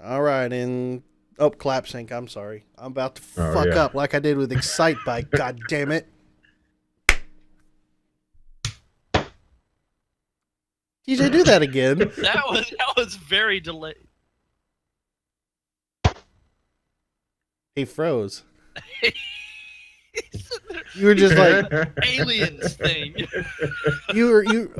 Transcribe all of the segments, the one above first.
All right, and clap sync. I'm sorry. I'm about to Oh fuck yeah. up like I did with Excite Bike. God damn it. TJ, do that again. That was very delayed. He froze. You were just like Aliens thing. you.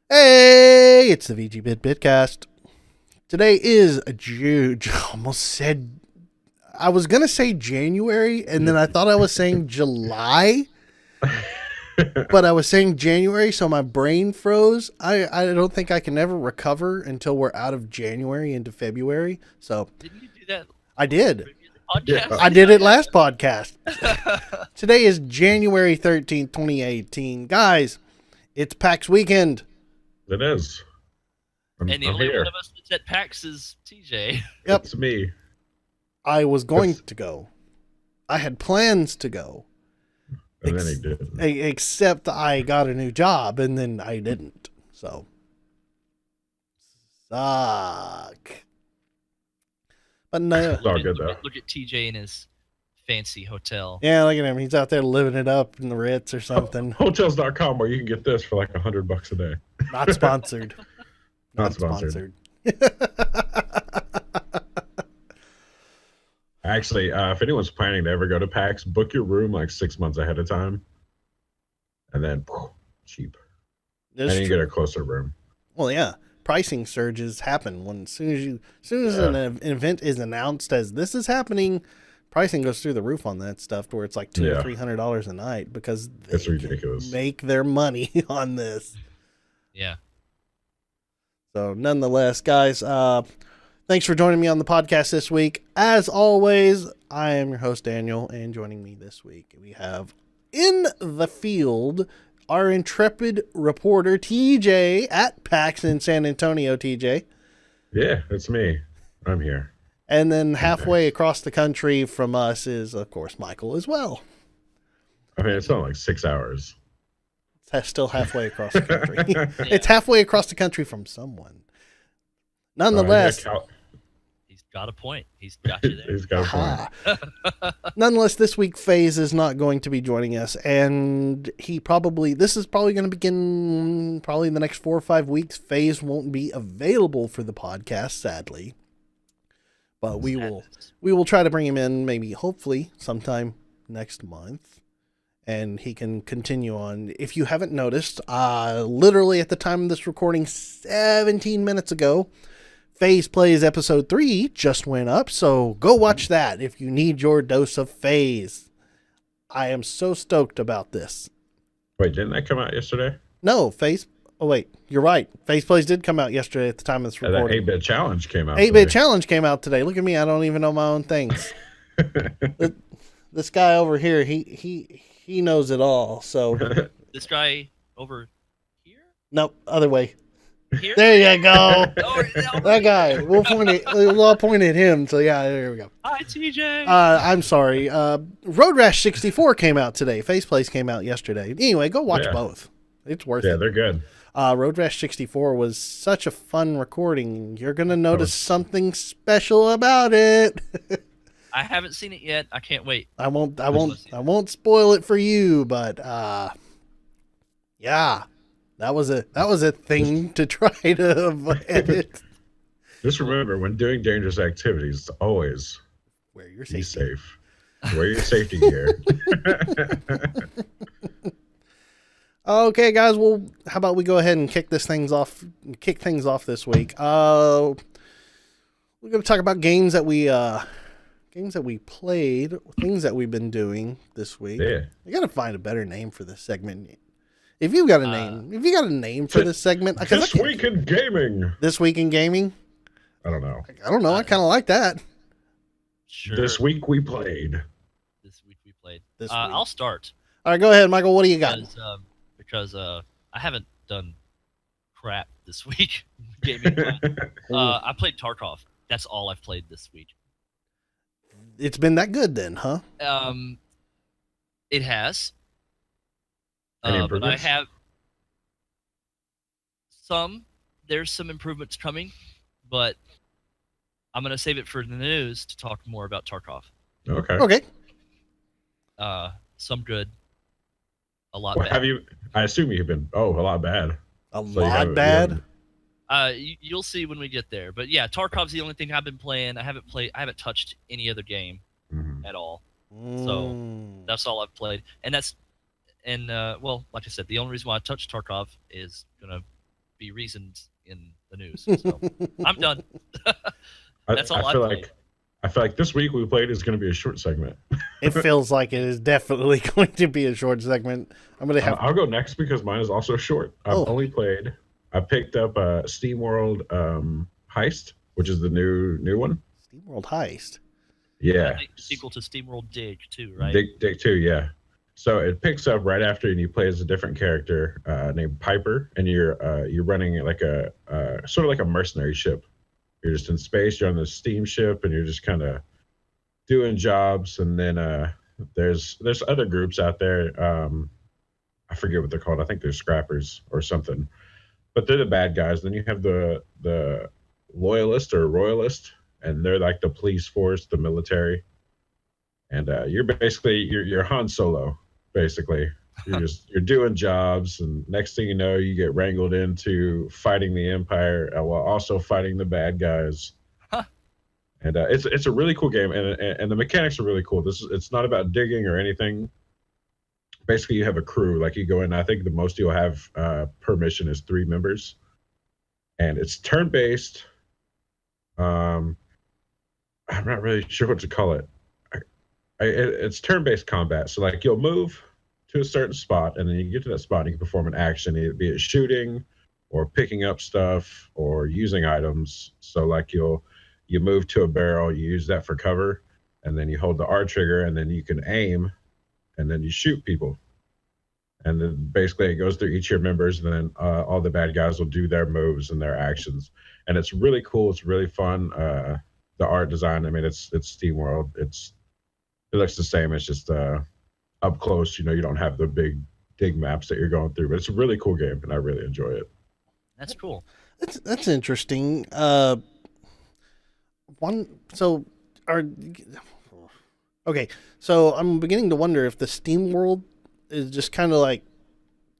Hey, it's the BitCast. Today is almost said. I was gonna say January, and then I thought I was saying July, but I was saying January, so my brain froze. I don't think I can ever recover until we're out of January into February. So Didn't you do that? I did. Podcast? I did it last podcast. Today is January 13th, 2018. Guys, it's PAX weekend. It is. I'm And the only here. one of us that's at PAX is TJ. Yep. It's me. I was going to go. I had plans to go. And then he did. Except I got a new job and then I didn't. So suck. But no, It's all good though. Look at TJ in his fancy hotel. yeah, look at him. He's out there living it up in the Ritz or something. Hotels.com where you can get this for like $100 a day. Not sponsored. Not sponsored. Actually, if anyone's planning to ever go to PAX, book your room like 6 months ahead of time. And then cheap. That's And you true. get a closer room. Well, yeah. Pricing surges happen as soon as an event is announced as this is happening, pricing goes through the roof on that stuff to where it's like $200 or $300 a night because they It's ridiculous. make their money on this. Yeah. So, nonetheless, guys, thanks for joining me on the podcast this week. As always, I am your host, Daniel, and joining me this week, we have in the field our intrepid reporter, TJ, at PAX in San Antonio, TJ. Yeah, it's me. I'm here. And then halfway across the country from us is, of course, Michael as well. I mean, it's not like 6 hours. It's still halfway across the country. It's halfway across the country from someone. Nonetheless, He's got a point. He's got you there. He's got a point. nonetheless, this week FaZe is not going to be joining us, and this is probably going to begin probably in the next 4 or 5 weeks. FaZe won't be available for the podcast, sadly, but we will try to bring him in, maybe hopefully sometime next month, and he can continue on. If you haven't noticed, literally at the time of this recording, 17 minutes ago, FaZe Plays episode 3 just went up, so go watch that if you need your dose of FaZe. I am so stoked about this. Wait, didn't that come out yesterday? No, FaZe. Oh wait, you're right. FaZe Plays did come out yesterday at the time of this That recording. 8-bit challenge came out. 8-bit challenge came out today. Look at me, I don't even know my own things. This guy over here, he knows it all. So This guy over here? nope, other way. Here? There you go. Over That guy. We'll all point at him. So yeah, there we go. Hi, TJ. I'm sorry. Road Rash 64 came out today. FaZe Plays came out yesterday. Anyway, go watch both. It's worth Yeah, it. they're good. Road Rash 64 was such a fun recording. You're gonna notice something special about it. I haven't seen it yet. I can't wait. I won't spoil it for you, but yeah. That was a thing to try to edit. Just remember, when doing dangerous activities, always Wear your be safety. safe. Wear your safety gear. Okay, guys. Well, how about we go ahead and kick things off this week. We're going to talk about games that we played, things that we've been doing this week. Yeah. I got to find a better name for this segment. If you've got a name for this segment, This week in gaming. This week in gaming. I don't know. I don't know. I kind of like that. Sure. This week we played. This week we played. This week. I'll start. All right, go ahead, Michael. What do you got? Because I haven't done crap this week. Gaming. I played Tarkov. That's all I've played this week. It's been that good then, huh? It has. Any But I improvements? have there's some improvements coming, but I'm gonna save it for the news to talk more about Tarkov. Okay. Okay. Some good, a lot Well, bad. have you? I assume you've been. Oh, a lot bad. A So you lot haven't- you bad. haven't- You'll see when we get there. But yeah, Tarkov's the only thing I've been playing. I haven't touched any other game Mhm. at all. Mm. That's all I've played, and well, like I said, the only reason why I touched Tarkov is gonna be reasoned in the news. So I'm done. That's all I feel I've played. I feel like this week we played is going to be a short segment. It feels like it is definitely going to be a short segment. I'm going to have. I'll go next because mine is also short. I've Oh. only played. I picked up Steam World Heist, which is the new one. SteamWorld Heist. Yeah, Sequel to SteamWorld Dig too, right? Dig 2, yeah. So it picks up right after, and you play as a different character named Piper, and you're running like a sort of like a mercenary ship. You're just in space. You're on this steamship, and you're just kind of doing jobs. And then there's other groups out there. I forget what they're called. I think they're scrappers or something. But they're the bad guys. Then you have the loyalist or royalist, and they're like the police force, the military. And you're basically you're Han Solo, basically. You're doing jobs, and next thing you know, you get wrangled into fighting the Empire while also fighting the bad guys. Huh. And it's a really cool game, and the mechanics are really cool. It's not about digging or anything. Basically, you have a crew. Like you go in. I think the most you'll have per mission is 3 members, and it's turn-based. I'm not really sure what to call it. It's turn-based combat. So like you'll move to a certain spot, and then you get to that spot and you can perform an action, be it shooting or picking up stuff or using items. So like you move to a barrel, you use that for cover, and then you hold the R trigger, and then you can aim, and then you shoot people. And then basically it goes through each of your members, and then all the bad guys will do their moves and their actions. And it's really cool. It's really fun. The art design, I mean, it's SteamWorld. It looks the same. It's just up close. You don't have the big dig maps that you're going through, but it's a really cool game, and I really enjoy it. That's cool. That's interesting. Okay, so I'm beginning to wonder if the SteamWorld is just kind of like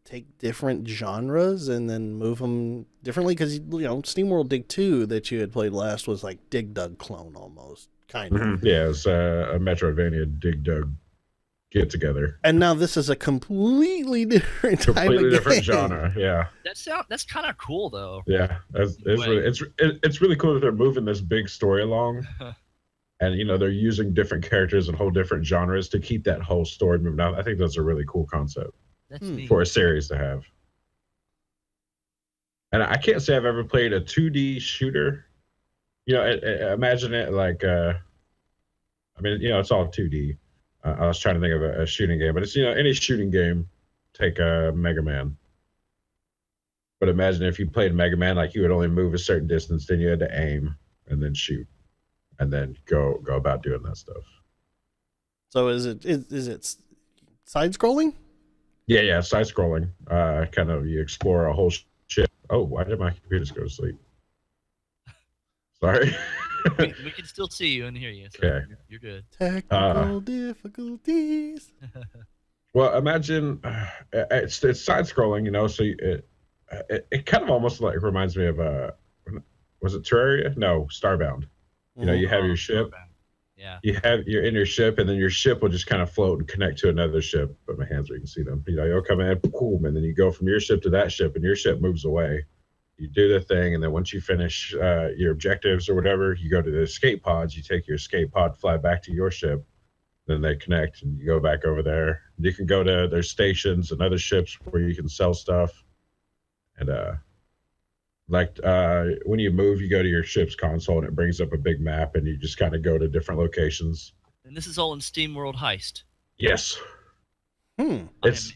take different genres and then move them differently, because SteamWorld Dig 2 that you had played last was like Dig Dug clone almost, kind of. Mm-hmm. Yeah, it's a Metroidvania Dig Dug get together. And now this is a completely different type Completely of different game. genre. Yeah. That's kind of cool though. Yeah, it's really cool that they're moving this big story along, and they're using different characters and whole different genres to keep that whole story moving. Now, I think that's a really cool concept for a series to have. And I can't say I've ever played a 2D shooter. Imagine it like, it's all 2D. I was trying to think of a shooting game, but it's any shooting game. Take a Mega Man. But imagine if you played Mega Man, like you would only move a certain distance, then you had to aim and then shoot, and then go about doing that stuff. So is it side scrolling? Yeah, side scrolling. Kind of you explore a whole ship. Oh, why did my computer just go to sleep? Sorry. we can still see you and hear you. So Okay. You're good. Technical difficulties. Well, imagine it's side scrolling, so it kind of almost like reminds me of was it Terraria? No, Starbound. You have your ship. Yeah. You're in your ship, and then your ship will just kind of float and connect to another ship. But my hands where you can see them. You'll come in, boom, and then you go from your ship to that ship, and your ship moves away. You do the thing, and then once you finish your objectives or whatever, you go to the escape pods. You take your escape pod, fly back to your ship, then they connect, and you go back over there. You can go to their stations and other ships where you can sell stuff. And when you move, you go to your ship's console, and it brings up a big map, and you just kind of go to different locations. And this is all in SteamWorld Heist. Yes. It's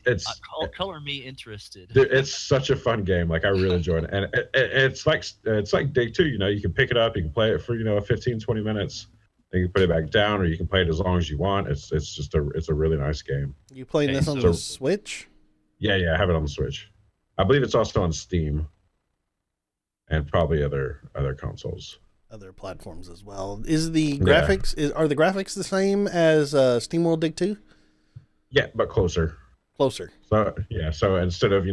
Color me interested. Dude, it's such a fun game. Like I really enjoy it, and it's like Dig 2. You can pick it up, you can play it for 15, 20 minutes. Then you can put it back down, or you can play it as long as you want. It's a really nice game. You playing this on the Switch? Yeah, I have it on the Switch. I believe it's also on Steam and probably other consoles. Other platforms as well. Is the Yeah. graphics are the graphics the same as SteamWorld Dig 2? Yeah, but closer. Closer. So instead of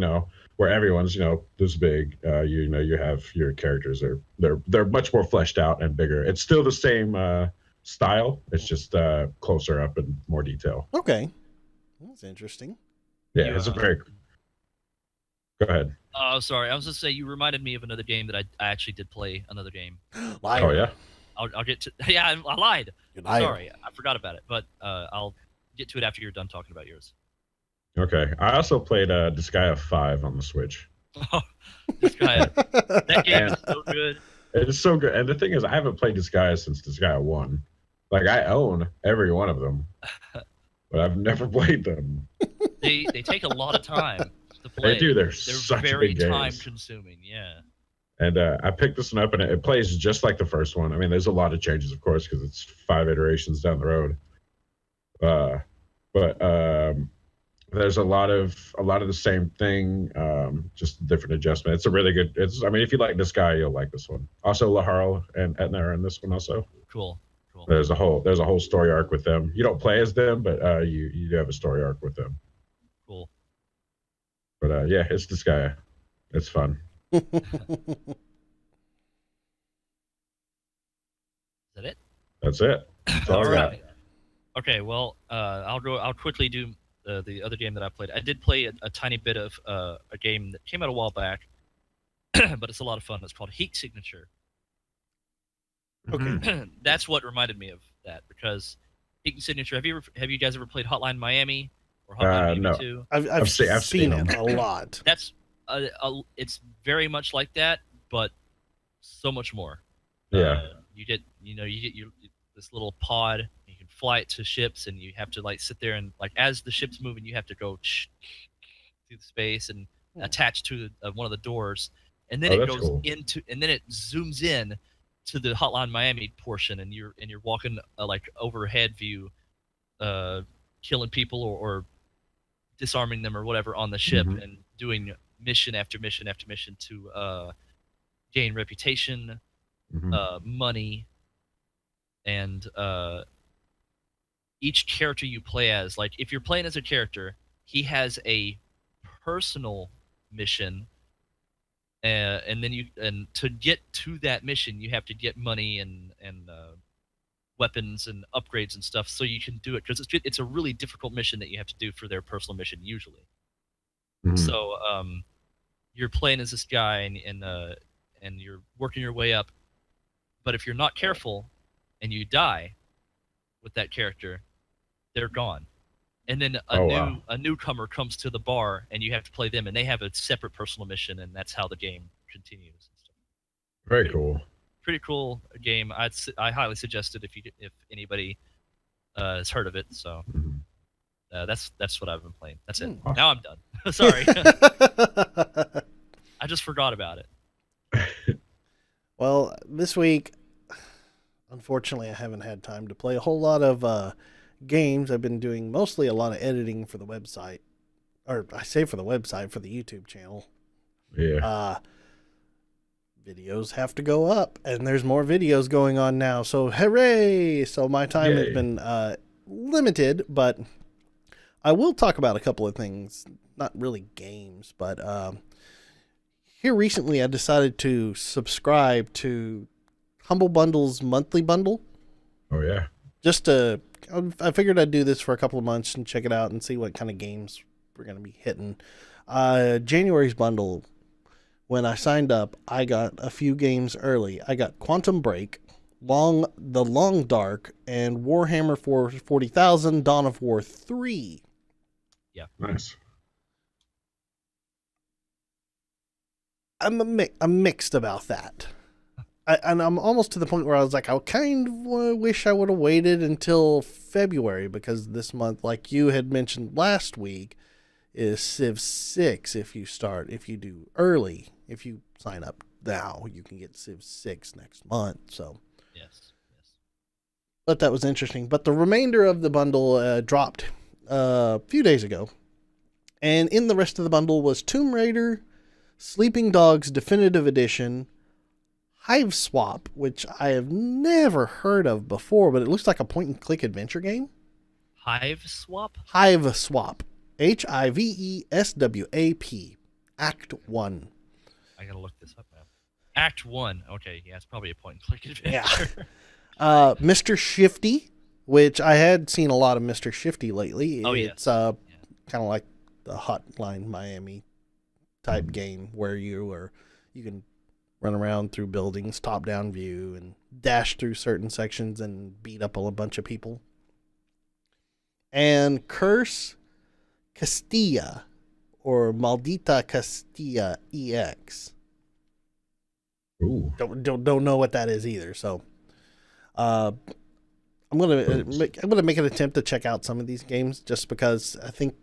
where everyone's this big, you have your characters they're much more fleshed out and bigger. It's still the same style. It's just closer up and more detail. Okay, that's interesting. Yeah, it's a very. Go ahead. Oh, sorry. I was just say you reminded me of another game that I actually did play. Another game. Liar. Oh yeah. I'll get to. Yeah, I lied. Liar. Sorry, I forgot about it. But I'll get to it after you're done talking about yours. Okay. I also played Disgaea 5 on the Switch. That game is so good. It's so good. And the thing is, I haven't played Disgaea since Disgaea 1. Like, I own every one of them, but I've never played them. They take a lot of time to play. They do. They're such very big games. time-consuming, yeah. And I picked this one up, and it plays just like the first one. I mean, there's a lot of changes, of course, because it's 5 iterations down the road. But there's a lot of the same thing, just different adjustment. It's a really good. I mean, if you like this guy, you'll like this one. Also, Laharl and Etna are in this one also. Cool. There's a whole story arc with them. You don't play as them, but you do have a story arc with them. Cool. But yeah, it's this guy. It's fun. Is that it? That's it. That's all I got. Okay, well, I'll quickly do the other game that I played. I did play a tiny bit of a game that came out a while back, but it's a lot of fun. It's called Heat Signature. Okay. That's what reminded me of that, because Heat Signature. Have you guys ever played Hotline Miami or Hotline Miami No. 2? I've seen it a lot. That's it's very much like that, but so much more. Yeah. You get your this little pod. You can fly it to ships, and you have to like sit there and like as the ship's moving, you have to go through the space and attach to one of the doors, and then it goes into, and then it zooms in to the Hotline Miami portion, and you're walking like overhead view, killing people or disarming them or whatever on the ship, and doing mission after mission after mission to gain reputation, money, and each character you play as, like if you're playing as a character, he has a personal mission, and then to get to that mission, you have to get money and weapons and upgrades and stuff, so you can do it, because it's a really difficult mission that you have to do for their personal mission usually. So you're playing as this guy, and you're working your way up, but if you're not careful and you die with that character, they're gone. And then a newcomer comes to the bar, and you have to play them, and they have a separate personal mission, and that's how the game continues. Very cool. Pretty cool game. I highly suggest it if anybody has heard of it. So that's what I've been playing. That's it. Awesome. Now I'm done. Sorry. I just forgot about it. Well, this week, unfortunately, I haven't had time to play a whole lot of games. I've been doing mostly a lot of editing for the website, or I say for the website, for the YouTube channel. Yeah. Videos have to go up, and there's more videos going on now, so hooray! So my time has been limited, but I will talk about a couple of things, not really games, but here recently I decided to subscribe to Humble Bundle's monthly bundle. Oh yeah. I figured I'd do this for a couple of months and check it out and see what kind of games we're going to be hitting. January's bundle, when I signed up, I got a few games early. I got Quantum Break, The Long Dark, and Warhammer 40,000 Dawn of War 3. Yeah. Nice. I'm mixed about that. And I'm almost to the point where I was like, I kind of wish I would have waited until February, because this month, like you had mentioned last week, is Civ 6 if you do early. If you sign up now, you can get Civ 6 next month. So Yes. but that was interesting. But the remainder of the bundle dropped a few days ago. And in the rest of the bundle was Tomb Raider, Sleeping Dogs Definitive Edition, Hive Swap, which I have never heard of before, but it looks like a point-and-click adventure game. Hive Swap? Hive Swap. HIVESWAP. Act 1. I gotta look this up now. Act 1. Okay, yeah, it's probably a point-and-click adventure. Yeah. Mr. Shifty, which I had seen a lot of Mr. Shifty lately. Oh, it's kind of like the Hotline Miami type game where you can run around through buildings, top-down view, and dash through certain sections and beat up a bunch of people. And Curse Castilla, or Maldita Castilla EX. Ooh. Don't know what that is either. So, I'm gonna make an attempt to check out some of these games just because I think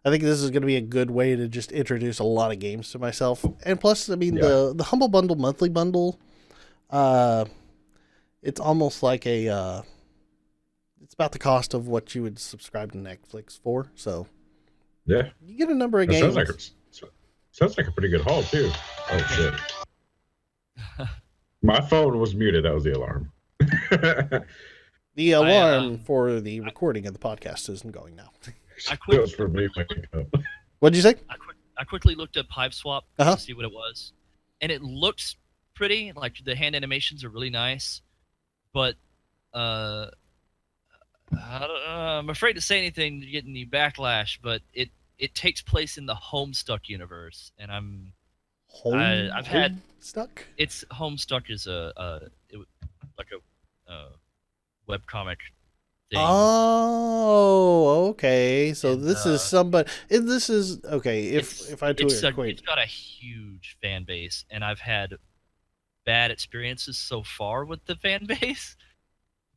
this is gonna be a good way to just introduce a lot of games to myself. And plus, I mean, the Humble Bundle monthly bundle, it's almost like it's about the cost of what you would subscribe to Netflix for. So yeah, you get a number of games. Sounds like a pretty good haul too. Oh shit! My phone was muted. That was the alarm. The alarm for the recording of the podcast isn't going now. It was for me waking up. What'd you say? I quickly looked up Hive Swap Uh-huh. to see what it was, and it looks pretty. Like the hand animations are really nice, but I'm afraid to say anything to get any backlash. But it takes place in the Homestuck universe, and I've had stuck. It's Homestuck is like a webcomic thing. Oh, okay. So And, this is somebody. This is okay. If I do it's it, wait. it's got a huge fan base, and I've had bad experiences so far with the fan base.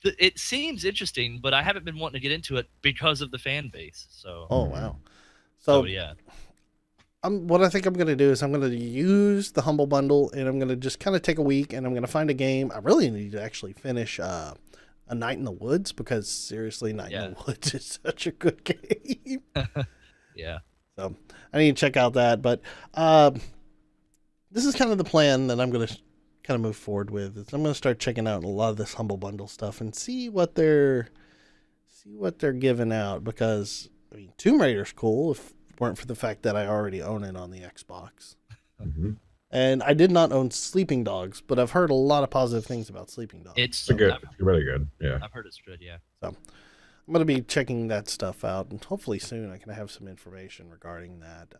It seems interesting, but I haven't been wanting to get into it because of the fan base. So. Oh wow. So yeah. What I think I'm going to do is I'm going to use the Humble Bundle, and I'm going to just kind of take a week, and I'm going to find a game. I really need to actually finish A Night in the Woods, because seriously, Night in the Woods is such a good game. Yeah. So I need to check out that, but this is kind of the plan that I'm going to kind of move forward with. I'm going to start checking out a lot of this Humble Bundle stuff and see what they're giving out, because I mean, Tomb Raider's cool if it weren't for the fact that I already own it on the Xbox. Mm-hmm. And I did not own Sleeping Dogs, but I've heard a lot of positive things about Sleeping Dogs. It's really good. Yeah. I've heard it's good, yeah. So I'm going to be checking that stuff out, and hopefully soon I can have some information regarding that.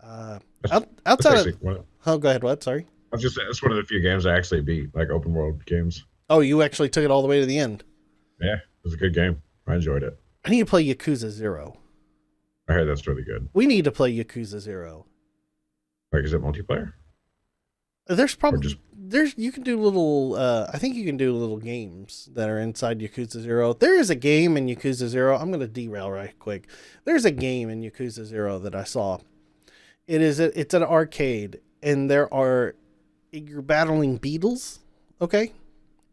Outside of... Oh, go ahead. What? Sorry? I was just saying, it's one of the few games I actually beat, like open world games. Oh, you actually took it all the way to the end? Yeah, it was a good game. I enjoyed it. I need to play Yakuza 0. I heard that's really good. We need to play Yakuza 0. Like, is it multiplayer? There's probably you can do little I think you can do little games that are inside Yakuza 0. There is a game in Yakuza 0. I'm going to derail right quick. There's a game in Yakuza 0 that I saw. It's an arcade, and you're battling beetles, okay?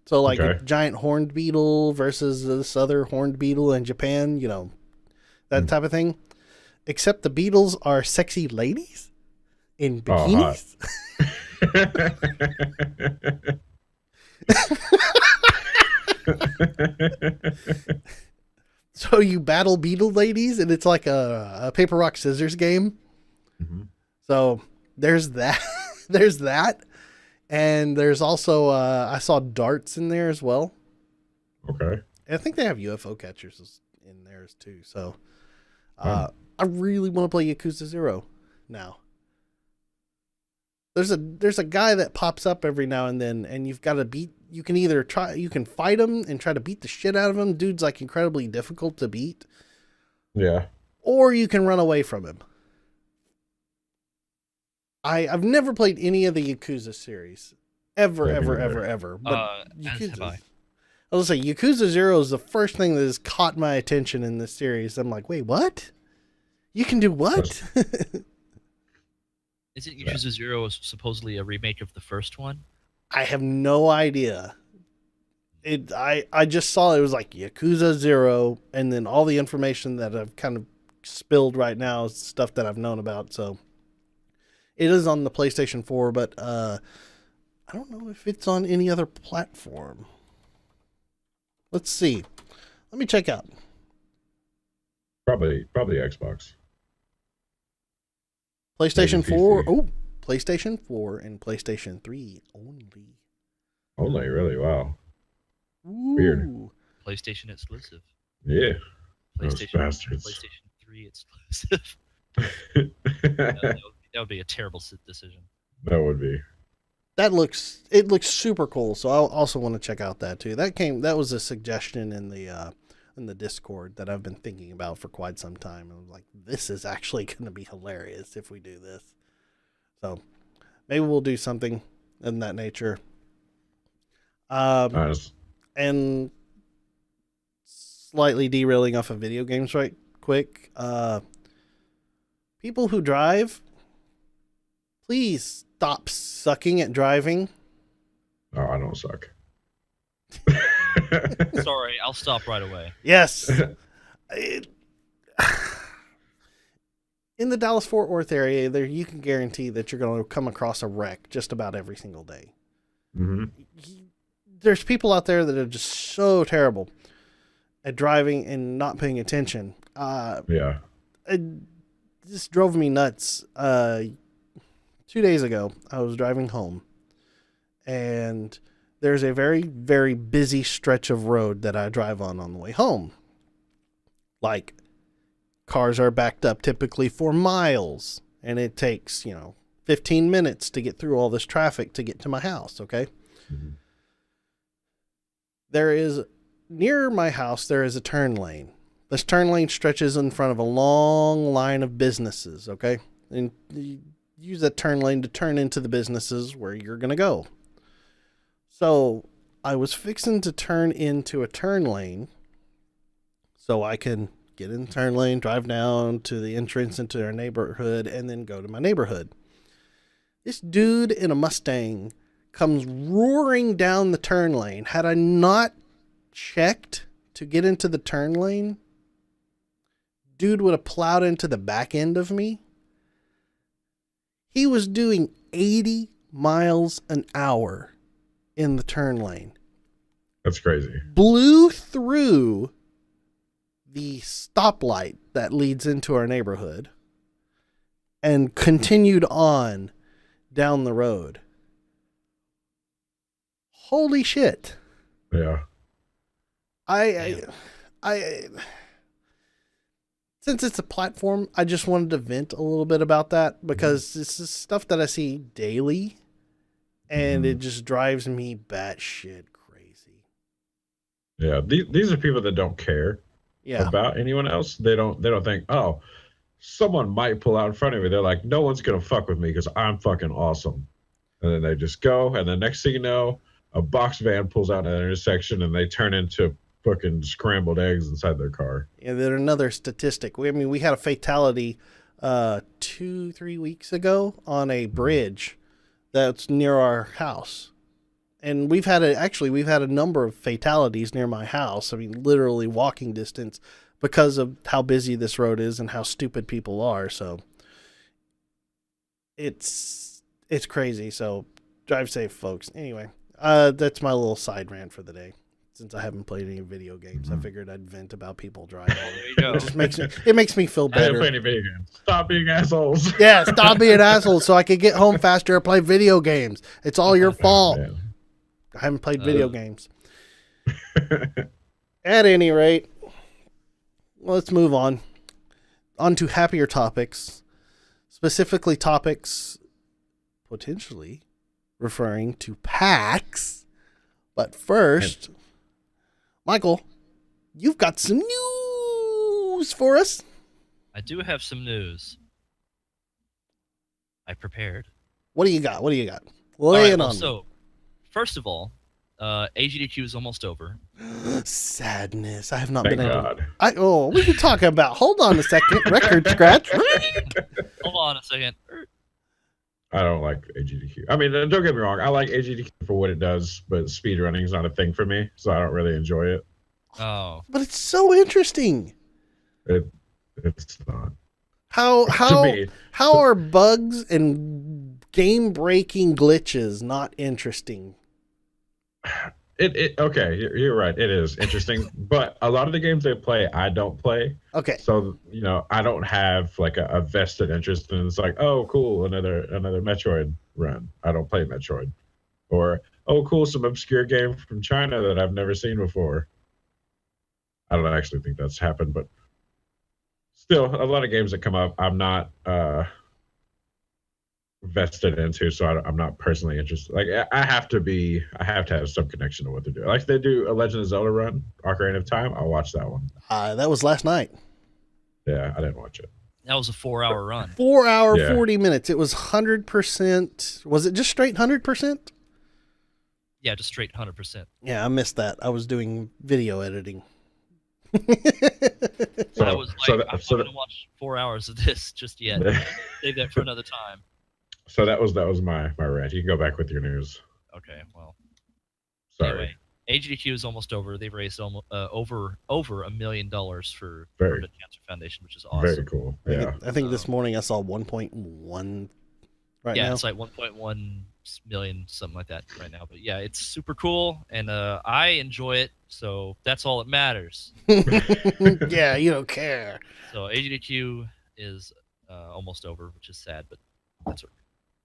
So like a giant horned beetle versus this other horned beetle in Japan, that type of thing. Except the beetles are sexy ladies in bikinis. So you battle beetle ladies, and it's like a paper, rock, scissors game. Mm-hmm. So there's that. There's that. And there's also, I saw darts in there as well. Okay. And I think they have UFO catchers in there too. So I really want to play Yakuza 0 now. There's a guy that pops up every now and then, and you can fight him and try to beat the shit out of him. Dude's like incredibly difficult to beat. Yeah. Or you can run away from him. I've never played any of the Yakuza series. Ever. But Yakuza, I was say Yakuza 0 is the first thing that has caught my attention in this series. I'm like, wait, what? You can do what? Isn't Yakuza 0 supposedly a remake of the first one? I have no idea. I just saw it was like Yakuza 0, and then all the information that I've kind of spilled right now is stuff that I've known about. So it is on the PlayStation 4, but I don't know if it's on any other platform. Let's see. Let me check out. Probably Xbox. PlayStation Maybe 4. PC. Oh, PlayStation 4 and PlayStation 3 only. Only, really? Wow. Ooh. Weird. PlayStation exclusive. Yeah. Those PlayStation bastards. PlayStation 3 exclusive. That would be a terrible decision. That would be. It looks super cool. So I also want to check out that too. That was a suggestion in the Discord that I've been thinking about for quite some time. And I was like, this is actually going to be hilarious if we do this. So maybe we'll do something in that nature. Nice. And slightly derailing off of video games right quick. People who drive, please stop sucking at driving. Oh, I don't suck. Sorry, I'll stop right away. Yes. In the Dallas-Fort Worth area, there you can guarantee that you're going to come across a wreck just about every single day. Mm-hmm. There's people out there that are just so terrible at driving and not paying attention. Yeah. It just drove me nuts. 2 days ago, I was driving home, and there's a very, very busy stretch of road that I drive on the way home. Like, cars are backed up typically for miles, and it takes, 15 minutes to get through all this traffic to get to my house, okay? Mm-hmm. Near my house, there is a turn lane. This turn lane stretches in front of a long line of businesses, okay? And you use that turn lane to turn into the businesses where you're going to go. So I was fixing to turn into a turn lane so I can get in the turn lane, drive down to the entrance into our neighborhood, and then go to my neighborhood. This dude in a Mustang comes roaring down the turn lane. Had I not checked to get into the turn lane, dude would have plowed into the back end of me. He was doing 80 miles an hour in the turn lane. That's crazy. Blew through the stoplight that leads into our neighborhood and continued on down the road. Holy shit. Yeah. I since it's a platform, I just wanted to vent a little bit about that because this is stuff that I see daily and it just drives me batshit crazy. Yeah. These are people that don't care about anyone else. They don't think, oh, someone might pull out in front of me. They're like, no one's going to fuck with me because I'm fucking awesome. And then they just go. And the next thing you know, a box van pulls out at an intersection and they turn into fucking scrambled eggs inside their car. Yeah, there's another statistic. We had a fatality 2-3 weeks ago on a bridge that's near our house. And we've had a number of fatalities near my house. I mean, literally walking distance because of how busy this road is and how stupid people are. So it's crazy. So drive safe, folks. Anyway, that's my little side rant for the day. Since I haven't played any video games, I figured I'd vent about people driving. There you go. It makes me feel I didn't better. play any video games. Stop being assholes. Yeah, stop being assholes so I can get home faster and play video games. It's all your fault. Man. I haven't played video games. At any rate, let's move on. On to happier topics. Specifically topics potentially referring to PAX. But first, Michael, you've got some news for us. I do have some news. I prepared. What do you got? Lay it on me. So, first of all, AGDQ is almost over. Sadness. I have not Thank been able. God. We can talk about. Hold on a second. Record scratch. Hold on a second. I don't like AGDQ. I mean, don't get me wrong. I like AGDQ for what it does, but speedrunning is not a thing for me, so I don't really enjoy it. Oh. But it's so interesting. It's not. How To me, how are bugs and game-breaking glitches not interesting? it okay. You're right. It is interesting, but a lot of the games they play, I don't play. Okay. So I don't have like a vested interest in. It's like, oh, cool, another Metroid run. I don't play Metroid, or oh, cool, some obscure game from China that I've never seen before. I don't actually think that's happened, but still, a lot of games that come up, I'm not vested into, so I'm not personally interested. Like I have to have some connection to what they're doing. Like they do a Legend of Zelda run, Ocarina of Time. I'll watch that one. That was last night. Yeah, I didn't watch it. That was a 4-hour run. 4 hour, Yeah. 40 minutes. It was 100%. Was it just straight 100%? Yeah, just straight 100%. Yeah, I missed that. I was doing video editing. So, I was like, I'm not going to watch 4 hours of this just yet. Save that for another time. So that was my rant. You can go back with your news. Okay, well. Sorry. Anyway, AGDQ is almost over. They've raised almost, over $1 million for Very- the Cancer Foundation, which is awesome. Very cool. Yeah. I think this morning I saw 1.1 right Yeah, now. it's like 1.1 million, something like that right now. But yeah, it's super cool, and I enjoy it, so that's all that matters. Yeah, you don't care. So AGDQ is almost over, which is sad, but that's okay.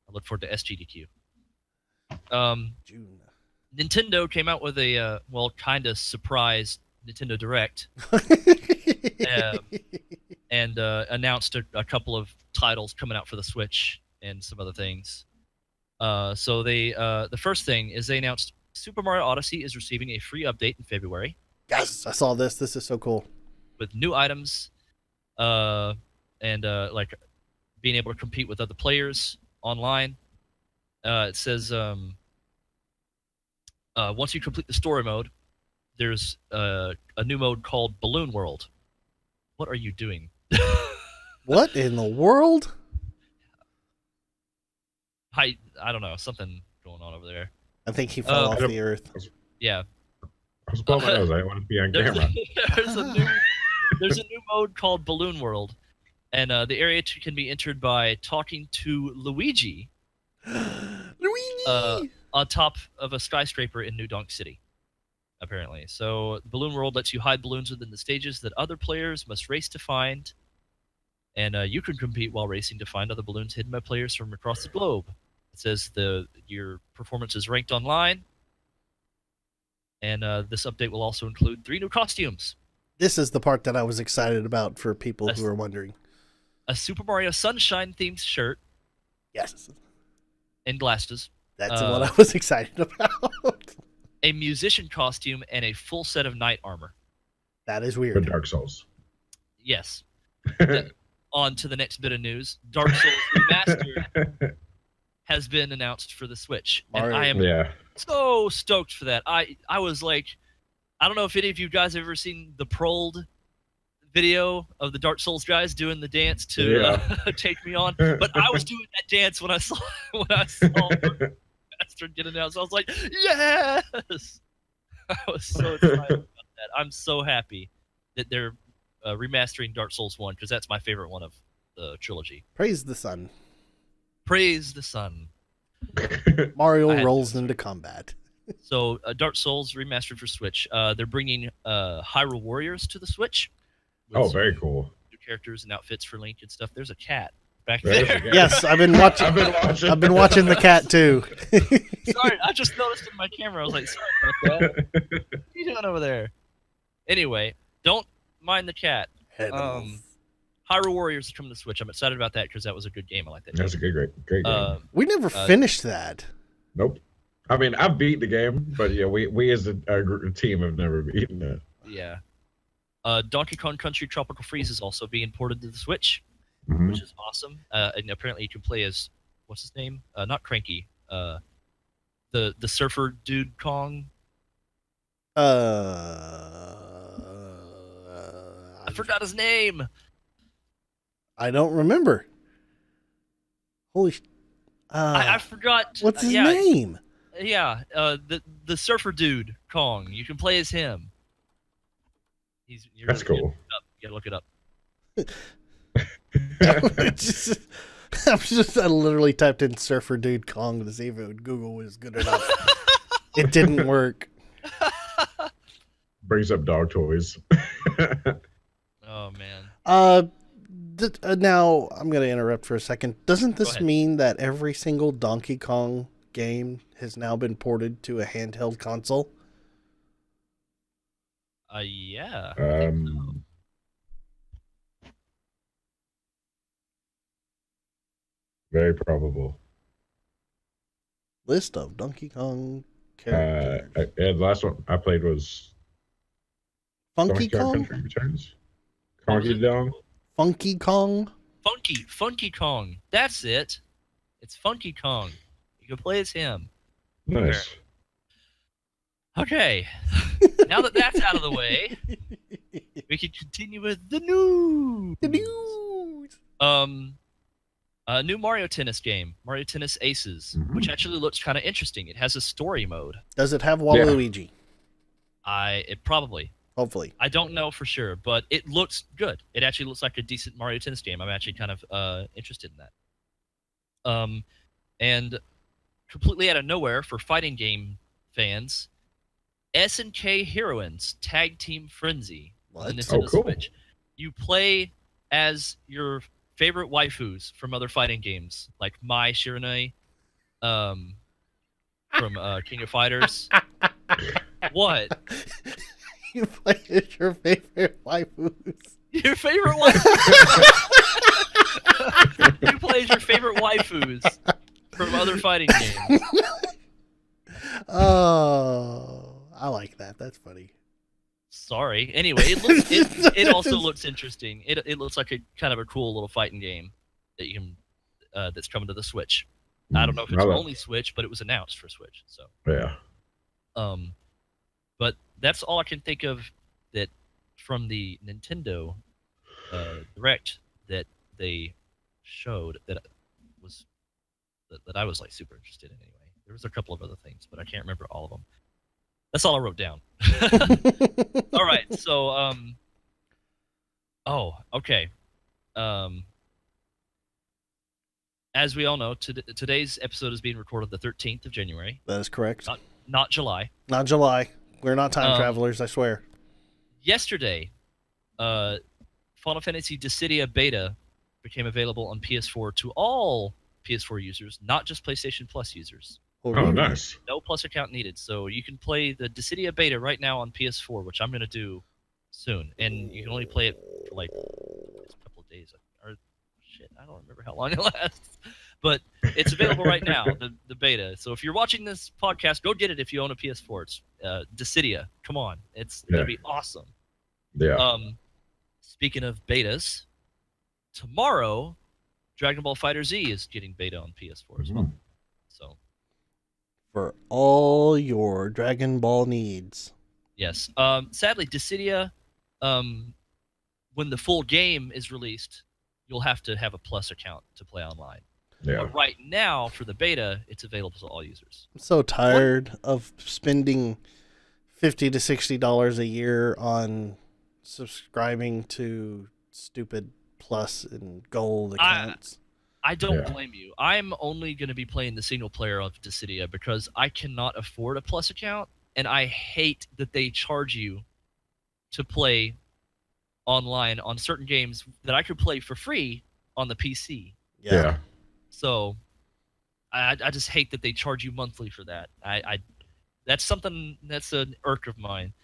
I look forward to SGDQ. June. Nintendo came out with a kind of surprise Nintendo Direct, and announced a couple of titles coming out for the Switch and some other things. So they the first thing is they announced Super Mario Odyssey is receiving a free update in February Yes, I saw this. This is so cool. with new items, and like being able to compete with other players online. It says once you complete the story mode, there's a new mode called Balloon World. What are you doing? What in the world? I don't know, something going on over there. I think he fell off the earth. Yeah. I was blowing my nose. I didn't want to be on There's, camera. there's a new mode called Balloon World, and the area can be entered by talking to Luigi Luigi! on top of a skyscraper in New Donk City, apparently. So Balloon World lets you hide balloons within the stages that other players must race to find, and you can compete while racing to find other balloons hidden by players from across the globe. It says your performance is ranked online, and this update will also include 3 new costumes. This is the part that I was excited about for people who are wondering. A Super Mario Sunshine themed shirt Yes, and glasses, that's what I was excited about. a musician costume, and a full set of knight armor. That is For weird. Dark Souls. Yes. On to the next bit of news. Dark Souls Remastered has been announced for the Switch. And I am Yeah. so stoked for that. I was like, I don't know if any of you guys have ever seen the Prold video of the Dark Souls guys doing the dance to Take Me On, but I was doing that dance when I saw Master get announced. I was like, yes! I was so excited about that. I'm so happy that they're remastering Dark Souls 1, because that's my favorite one of the trilogy. Praise the sun. Praise the sun. Mario rolls into combat. So Dark Souls remastered for Switch. They're bringing Hyrule Warriors to the Switch. with Oh, very cool. New characters and outfits for Link and stuff. There's a cat back There's there. a cat. Yes, I've been watching. I've been watching the cat too. Sorry, I just noticed in my camera. I was like, sorry about that. What are you doing over there? Anyway, don't mind the cat. Hyrule Warriors is coming to the Switch. I'm excited about that because that was a good game. I like that That's a game. great game. We never finished that. Nope. I mean, I've beat the game, but yeah, we as a team have never beaten it. Yeah. Donkey Kong Country Tropical Freeze is also being ported to the Switch, Mhm. which is awesome. And apparently you can play as, what's his name? Not Cranky. The surfer dude Kong. I forgot his name. I don't remember. Holy. I forgot. What's his name? Yeah, the surfer dude Kong. You can play as him. That's cool. You gotta look it up. I literally typed in Surfer Dude Kong to see if it would Google was good enough. It didn't work. Brings up dog toys. Oh man. Now I'm going to interrupt for a second. Doesn't Go this ahead. mean that every single Donkey Kong game has now been ported to a handheld console? Yeah. I think so. Very probable. List of Donkey Kong characters. The last one I played was Funky Donkey Kong Kong? Country Returns. What was Kongy it? Dong. Funky Kong? Funky Kong. That's it. It's Funky Kong. You can play as him. Nice. Okay. Now that that's out of the way, we can continue with the news. The news. A new Mario Tennis game, Mario Tennis Aces, which actually looks kind of interesting. It has a story mode. Does it have Waluigi? It probably. Hopefully. I don't know for sure, but it looks good. It actually looks like a decent Mario Tennis game. I'm actually kind of interested in that. And completely out of nowhere for fighting game fans, SNK Heroines Tag Team Frenzy on the Nintendo cool. Switch. You play as your favorite waifus from other fighting games, like Mai Shiranui, from King of Fighters. What? You play as your favorite waifus. Your favorite waifus? You play as your favorite waifus from other fighting games. Oh, I like that. That's funny. Sorry. Anyway, it also looks interesting. It looks like a kind of a cool little fighting game that you can that's coming to the Switch. I don't know if it's only Switch, but it was announced for Switch. So yeah. But that's all I can think of that from the Nintendo Direct that they showed that I was like super interested in anyway. There was a couple of other things, but I can't remember all of them. That's all I wrote down. All right, so okay. As we all know, today's episode is being recorded the 13th of January. That is correct. Not July. Not July. We're not time travelers, I swear. Yesterday, Final Fantasy Dissidia Beta became available on PS4 to all PS4 users, not just PlayStation Plus users. Oh, nice. No Plus account needed. So you can play the Dissidia Beta right now on PS4, which I'm going to do soon. And you can only play it for like a couple of days. Or shit, I don't remember how long it lasts. But it's available right now, the beta. So if you're watching this podcast, go get it if you own a PS4. It's Dissidia. Come on. It's going to be awesome. Yeah. Speaking of betas, tomorrow, Dragon Ball FighterZ is getting beta on PS4 as well. So, for all your Dragon Ball needs. Yes. Sadly, Dissidia, when the full game is released, you'll have to have a Plus account to play online. Yeah. But right now, for the beta, it's available to all users. I'm so tired of spending $50 to $60 a year on subscribing to stupid Plus and Gold accounts. I don't blame you. I'm only going to be playing the single player of Dissidia because I cannot afford a Plus account, and I hate that they charge you to play online on certain games that I could play for free on the PC. Yeah. So I just hate that they charge you monthly for that. That's something that's an irk of mine.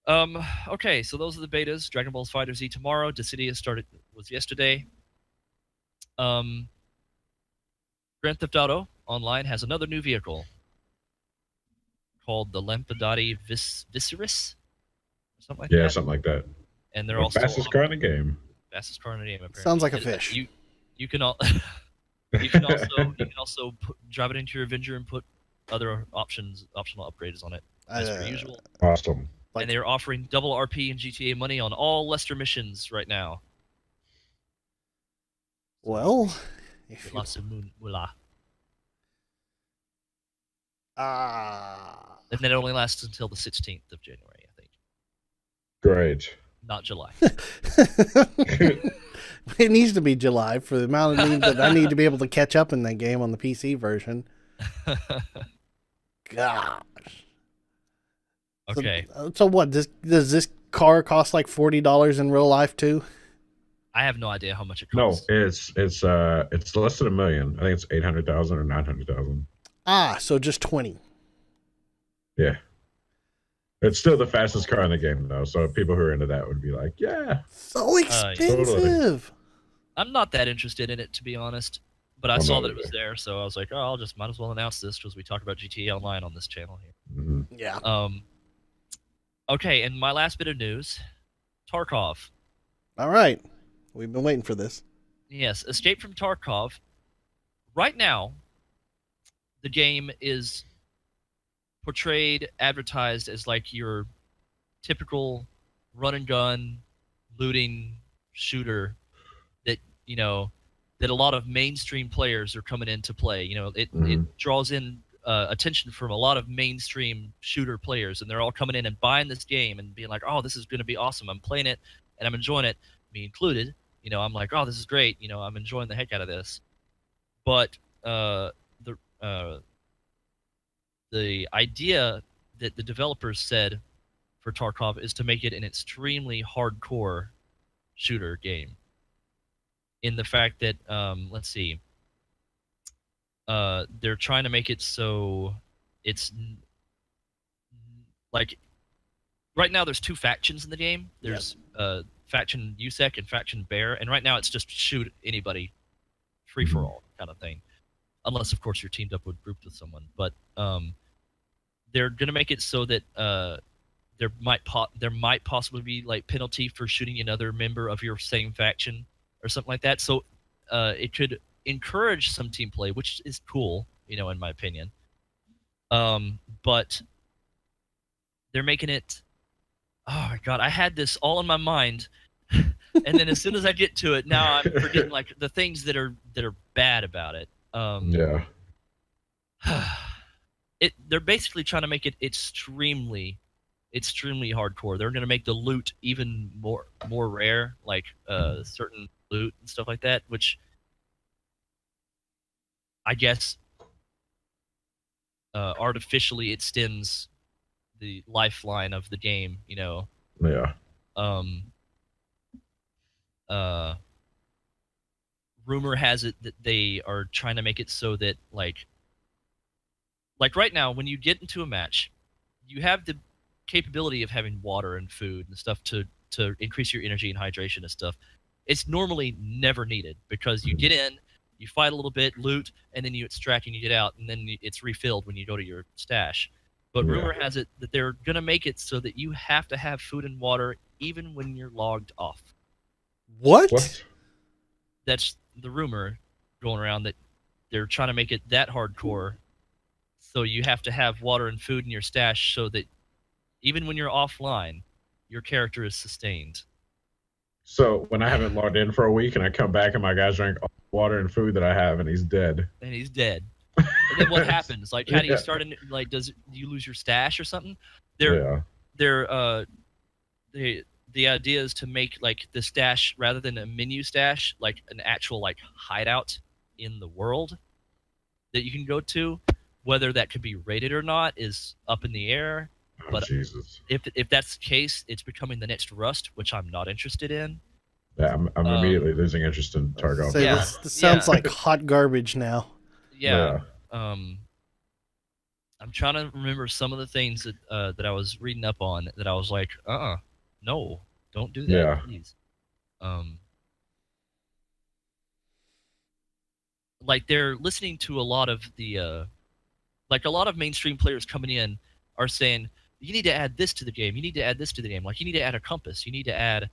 Okay, so those are the betas. Dragon Ball FighterZ tomorrow. Dissidia was yesterday. Grand Theft Auto Online has another new vehicle called the Lampadati Viserys, something like that. Yeah, something like that. And they're the also fastest car in the game. Fastest car in the game. Apparently. Sounds like a fish. You can you can also drive it into your Avenger and put other optional upgrades on it as per usual. Awesome. And they're offering double RP and GTA money on all Lester missions right now. Well, and then it only lasts until the 16th of January, I think. Great. not July. It needs to be July for the amount of need that I need to be able to catch up in that game on the PC version. Gosh. Okay. So what? Does this car cost like $40 in real life too? I have no idea how much it No, costs. it's less than $1 million. I think it's 800,000 or 900,000. So just 20. Yeah. It's still the fastest car in the game, though. So people who are into that would be like, yeah. So expensive. I'm not that interested in it, to be honest. But I saw that it was there, so I was like, oh, I'll just might as well announce this because we talk about GTA Online on this channel here. Mm-hmm. Yeah. Okay, and my last bit of news, Tarkov. All right. We've been waiting for this. Yes, Escape from Tarkov. Right now, the game is portrayed, advertised as like your typical run and gun looting shooter that, you know, that a lot of mainstream players are coming in to play. You know, it draws in attention from a lot of mainstream shooter players, and they're all coming in and buying this game and being like, oh, this is going to be awesome. I'm playing it and I'm enjoying it, me included. You know, I'm like, oh, this is great. You know, I'm enjoying the heck out of this. But the idea that the developers said for Tarkov is to make it an extremely hardcore shooter game. In the fact that, let's see, they're trying to make it so it's like right now there's two factions in the game. There's faction USEC and faction Bear, and right now it's just shoot anybody, free for all kind of thing, unless of course you're teamed up with grouped with someone. But they're gonna make it so that there might possibly be like penalty for shooting another member of your same faction or something like that. So it could encourage some team play, which is cool, you know, in my opinion. But they're making it. Oh my god, I had this all in my mind, and then as soon as I get to it, now I'm forgetting like the things that are bad about it. Yeah. They're basically trying to make it extremely hardcore. They're going to make the loot even more rare, like certain loot and stuff like that, which I guess artificially extends the lifeline of the game, you know. Yeah. Rumor has it that they are trying to make it so that like right now when you get into a match, you have the capability of having water and food and stuff to increase your energy and hydration and stuff. It's normally never needed because you get in, you fight a little bit, loot, and then you extract and you get out, and then it's refilled when you go to your stash. But rumor has it that they're going to make it so that you have to have food and water even when you're logged off. What? That's the rumor going around, that they're trying to make it that hardcore. So you have to have water and food in your stash so that even when you're offline, your character is sustained. So when I haven't logged in for a week and I come back and my guys drank all the water and food that I have and he's dead. And he's dead. And then what happens? Like, how do you start? Like, do you lose your stash or something? The idea is to make like the stash, rather than a menu stash, like an actual like hideout in the world that you can go to. Whether that could be rated or not is up in the air. Oh, but Jesus. If that's the case, it's becoming the next Rust, which I'm not interested in. Yeah, I'm immediately losing interest in Tarkov. So this sounds like hot garbage now. Yeah. I'm trying to remember some of the things that I was reading up on that I was like, no, don't do that, please. Like they're listening to a lot of the like a lot of mainstream players coming in are saying, you need to add this to the game. You need to add this to the game. Like you need to add a compass. You need to add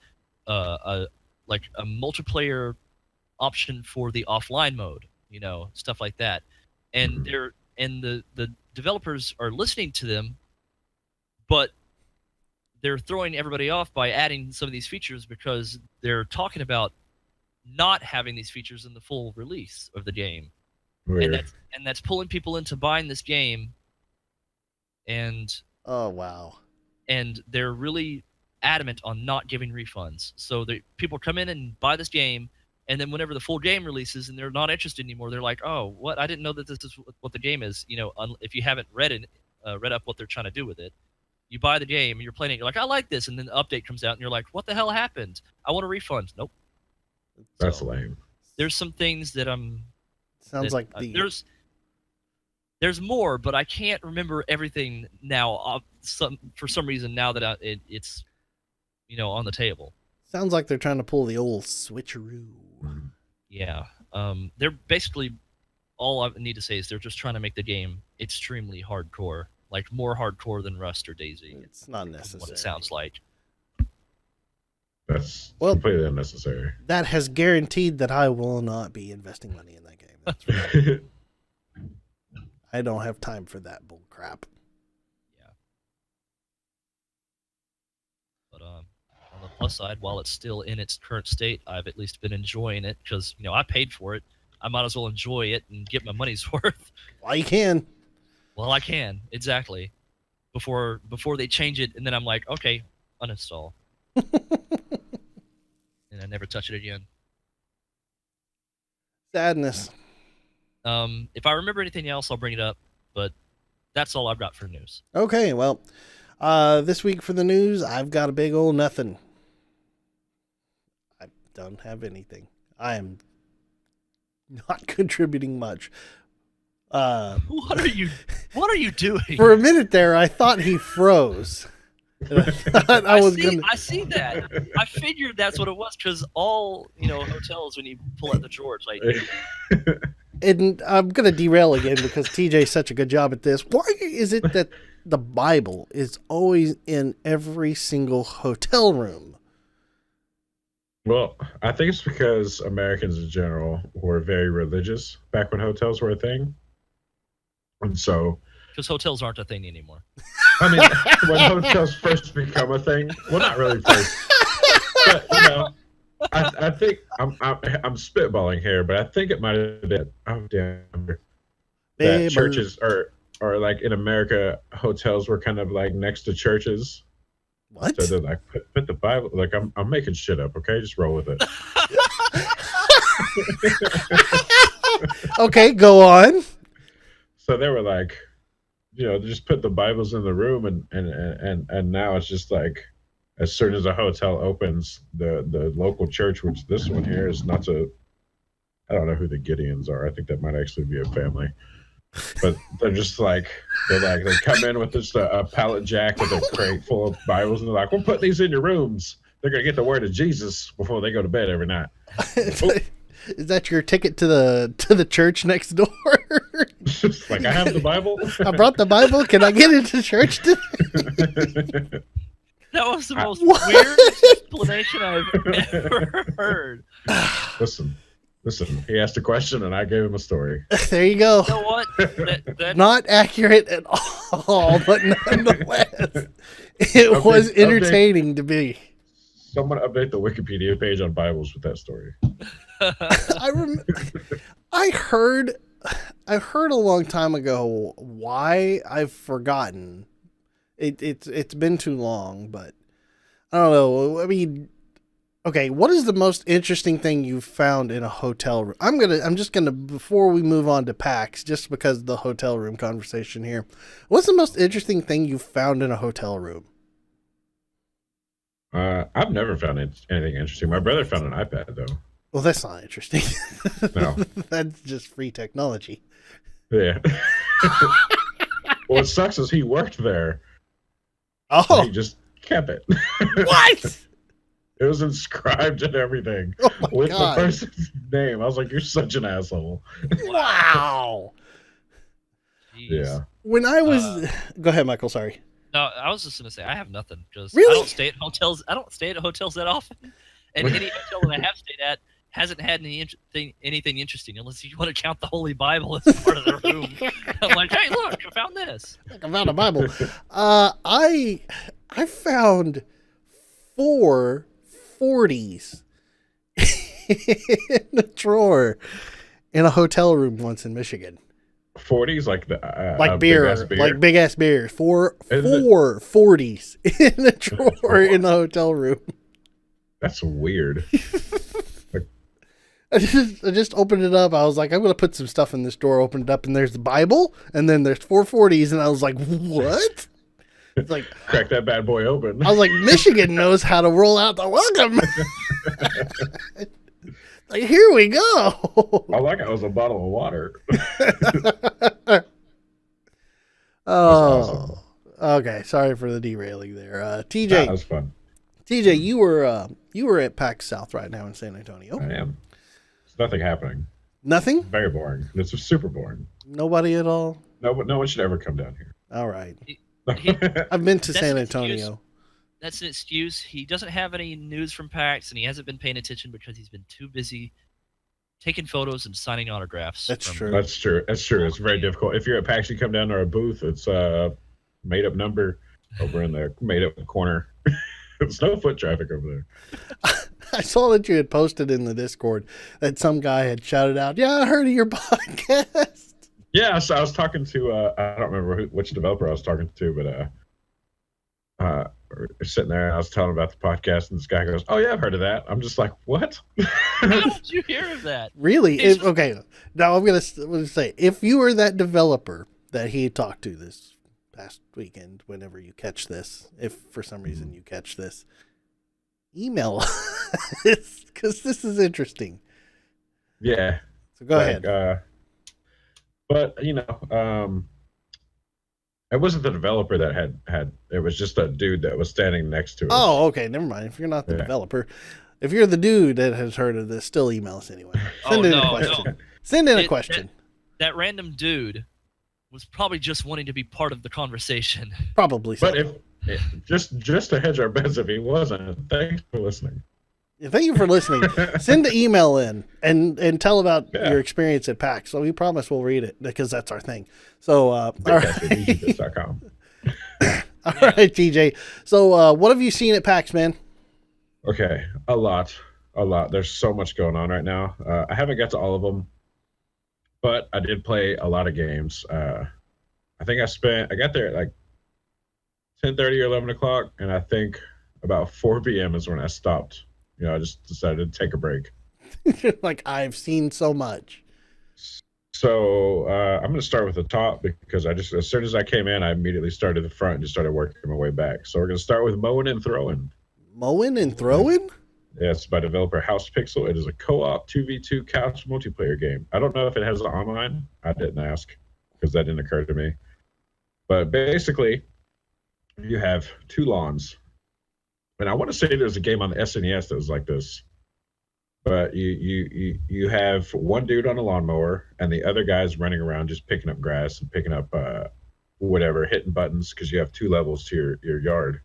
a multiplayer option for the offline mode. You know, stuff like that. And the developers are listening to them, but they're throwing everybody off by adding some of these features because they're talking about not having these features in the full release of the game. Weird. And that's pulling people into buying this game. And oh wow. And they're really adamant on not giving refunds. So people come in and buy this game, and then whenever the full game releases and they're not interested anymore, they're like, "Oh, what? I didn't know that this is what the game is." If you haven't read up what they're trying to do with it, you buy the game and you're playing it. You're like, "I like this," and then the update comes out and you're like, "What the hell happened? I want a refund." Nope. That's So, lame. There's some things that there's more, but I can't remember everything now. For some reason now that it's on the table. Sounds like they're trying to pull the old switcheroo. Yeah. They're basically, all I need to say is they're just trying to make the game extremely hardcore, like more hardcore than Rust or DayZ. It's not necessary. What it sounds like. That's completely unnecessary. That has guaranteed that I will not be investing money in that game. That's right. I don't have time for that bull crap. Yeah. But on the plus side, while it's still in its current state, I've at least been enjoying it because I paid for it. I might as well enjoy it and get my money's worth. Well, you can. Well, I can, exactly. Before they change it, and then I'm like, okay, uninstall. And I never touch it again. Sadness. If I remember anything else, I'll bring it up, but that's all I've got for news. Okay, well, this week for the news, I've got a big old nothing. I don't have anything. I am not contributing much. What are you doing? For a minute there, I thought he froze. And I thought I see that. I figured that's what it was because all hotels when you pull out the drawers, like. And I'm gonna derail again because TJ's such a good job at this. Why is it that the Bible is always in every single hotel room? Well, I think it's because Americans in general were very religious back when hotels were a thing. And so... Because hotels aren't a thing anymore. I mean, when hotels first become a thing, well, not really first, but, I think I'm spitballing here, but I think it might have been, that churches or like in America, hotels were kind of like next to churches. What? So they're like, put the Bible, like I'm making shit up, okay? Just roll with it. Okay, go on. So they were like, just put the Bibles in the room, and now it's just like, as soon as a hotel opens, the local church, which this one here is not I don't know who the Gideons are. I think that might actually be a family. But they're just like, they come in with just a pallet jack with a crate full of Bibles, and they're like, we'll put these in your rooms. They're going to get the word of Jesus before they go to bed every night. Is that your ticket to the church next door? Like, I have the Bible. I brought the Bible. Can I get into church today? That was the most weirdest explanation I've ever heard. Listen. He asked a question, and I gave him a story. There you go. You know what? Not accurate at all, but nonetheless, it was entertaining to me. Someone update the Wikipedia page on Bibles with that story. I heard a long time ago why I've forgotten. It's been too long, but I don't know. I mean, okay, what is the most interesting thing you've found in a hotel room? I'm just gonna before we move on to PAX, just because of the hotel room conversation here. What's the most interesting thing you've found in a hotel room? I've never found anything interesting. My brother found an iPad though. Well, that's not interesting. No, that's just free technology. Yeah. What sucks is he worked there. Oh, he just kept it. What? It was inscribed and everything with God. the person's name. I was like, "You're such an asshole." Wow. Jeez. Yeah. When I was, go ahead, Michael. Sorry. No, I was just gonna say I have nothing because Really? I don't stay at hotels. I don't stay at hotels that often, and any hotel that I have stayed at hasn't had anything interesting unless you want to count the Holy Bible as part of the room. I'm like, hey, look, I found this. I found a Bible. I found 4 40s in a drawer in a hotel room once in Michigan. 40s, like the like beer, like big ass beers. Four 40s in a drawer in the hotel room. That's weird. I just opened it up. I was like, I'm gonna put some stuff in this drawer. Opened it up, and there's the Bible, and then there's 440s, and I was like, what? It's like crack that bad boy open. I was like, Michigan knows how to roll out the welcome. Like, here we go. All I got was a bottle of water. Oh, awesome. Okay. Sorry for the derailing there. TJ, That was fun. TJ, you were at Pax South right now in San Antonio. I am. There's nothing happening. Nothing? Very boring. It's super boring. Nobody at all? No one should ever come down here. All right. I've been to San Antonio. That's an excuse. He doesn't have any news from PAX, and he hasn't been paying attention because he's been too busy taking photos and signing autographs. That's true. That's true. It's very difficult. If you're at PAX, you come down to our booth. It's a made-up number over in the made-up corner. There's no foot traffic over there. I saw that you had posted in the Discord that some guy had shouted out, "Yeah, I heard of your podcast." Yeah, so I was talking to I don't remember which developer I was talking to, but sitting there and I was telling him about the podcast, and this guy goes, "Oh yeah, I've heard of that." I'm just like, "What?" How did you hear of that? Really? Okay. Now I'm gonna say, if you were that developer that he talked to this past weekend, whenever you catch this, if for some reason you catch this, email us because this is interesting. Yeah. So go ahead. But it wasn't the developer that had it was just a dude that was standing next to us. Oh, okay, never mind. If you're not the developer, if you're the dude that has heard of this, still email us anyway. Send in a question. No. Send in a question. That random dude was probably just wanting to be part of the conversation. Probably so. But if just to hedge our bets, if he wasn't, thanks for listening. Yeah, thank you for listening. Send the email in and tell about your experience at PAX. So we promise we'll read it because that's our thing. So all right. VGBits.com. All right, TJ. So what have you seen at PAX, man? Okay, a lot. There's so much going on right now. I haven't got to all of them, but I did play a lot of games. I think I got there at like 10:30 or 11 o'clock, and I think about 4 p.m. is when I stopped. I just decided to take a break. Like, I've seen so much. So I'm going to start with the top because as soon as I came in, I immediately started at the front and just started working my way back. So we're going to start with Mowing and Throwing. Mowing and Throwing? Yeah, it's by developer House Pixel. It is a co-op 2v2 couch multiplayer game. I don't know if it has online. I didn't ask because that didn't occur to me. But basically, you have 2 lawns. And I want to say there's a game on the SNES that was like this. But you have one dude on a lawnmower, and the other guy's running around just picking up grass and picking up whatever, hitting buttons, because you have 2 levels to your yard.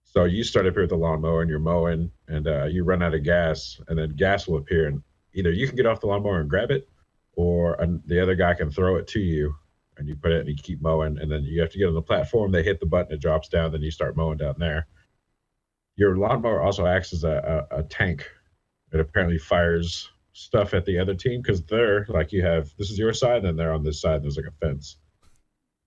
So you start up here with the lawnmower, and you're mowing, and you run out of gas, and then gas will appear, and either you can get off the lawnmower and grab it, or the other guy can throw it to you, and you put it, and you keep mowing, and then you have to get on the platform. They hit the button, it drops down, then you start mowing down there. Your lawnmower also acts as a tank. It apparently fires stuff at the other team because they're like, this is your side, and they're on this side, and there's like a fence.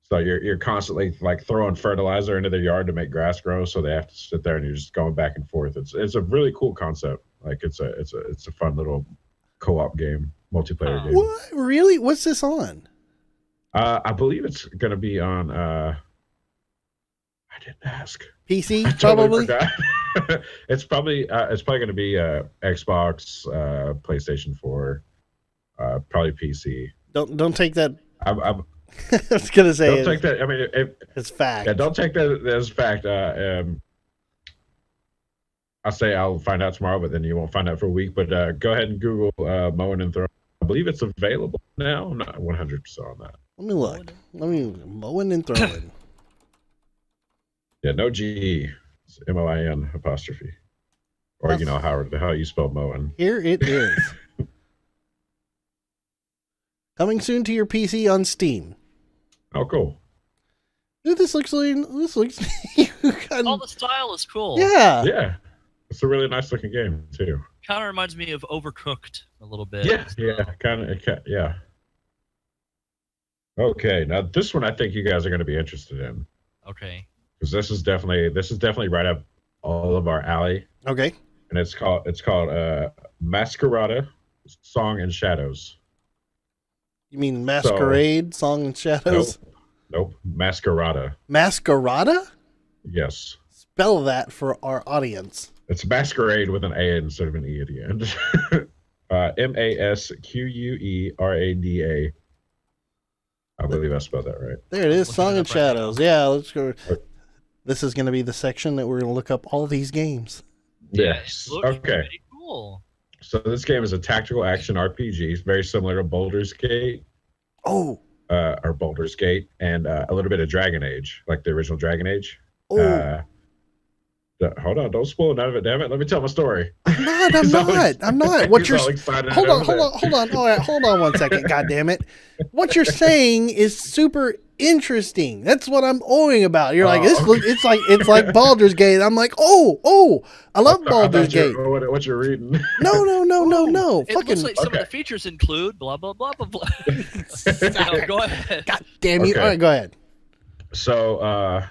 So you're constantly like throwing fertilizer into their yard to make grass grow, so they have to sit there and you're just going back and forth. It's a really cool concept. Like it's a fun little co-op game, multiplayer game. What? Really? What's this on? I believe it's gonna be on I didn't ask. PC, Totally probably. It's probably going to be Xbox, PlayStation 4, probably PC. Don't take that. I was gonna say. Don't take that. I mean, it's fact. Yeah, don't take that as fact. I'll say I'll find out tomorrow, but then you won't find out for a week. But go ahead and Google Mowing and Throwing. I believe it's available now. I'm not 100% on that. Let me look. Mowing and Throwing. Yeah, no G. It's MOIN apostrophe. Or how you spell mowing. Here it is. Coming soon to your PC on Steam. Oh, cool. Dude, this looks. All the style is cool. Yeah. Yeah. It's a really nice looking game too. Kind of reminds me of Overcooked a little bit. Yeah. Yeah. Kind of. Yeah. Okay, now this one I think you guys are going to be interested in Okay. because this is definitely right up all of our alley, Okay. and it's called Masquerada Song and Shadows. You mean So Masquerade, Song and Shadows? nope, Masquerada. Masquerada? Yes, Spell that for our audience. it's Masquerade with an A instead of an E at the end. Masquerada. I believe I spelled that right. There it is, Looking Song it and up right now. Shadows. Yeah, let's go. Okay. This is going to be the section that we're going to look up all these games. Yes. It looks Okay. pretty cool. So this game is a tactical action RPG, very similar to Baldur's Gate, Oh, or Baldur's Gate, and a little bit of Dragon Age, like the original Dragon Age. oh. Hold on, don't spoil none of it, damn it. Let me tell my story. I'm He's all not. What He's you're all excited hold on. over All right, hold on 1 second. God damn it! What you're saying is super interesting. That's what I'm owing about. You're like this. Okay. It's like Baldur's Gate. I'm like, oh, I love Baldur's Gate. What you're reading? No. It Fucking looks like some of Okay. the features include blah blah blah blah blah. No, go ahead. God damn you! Okay. All right, go ahead. So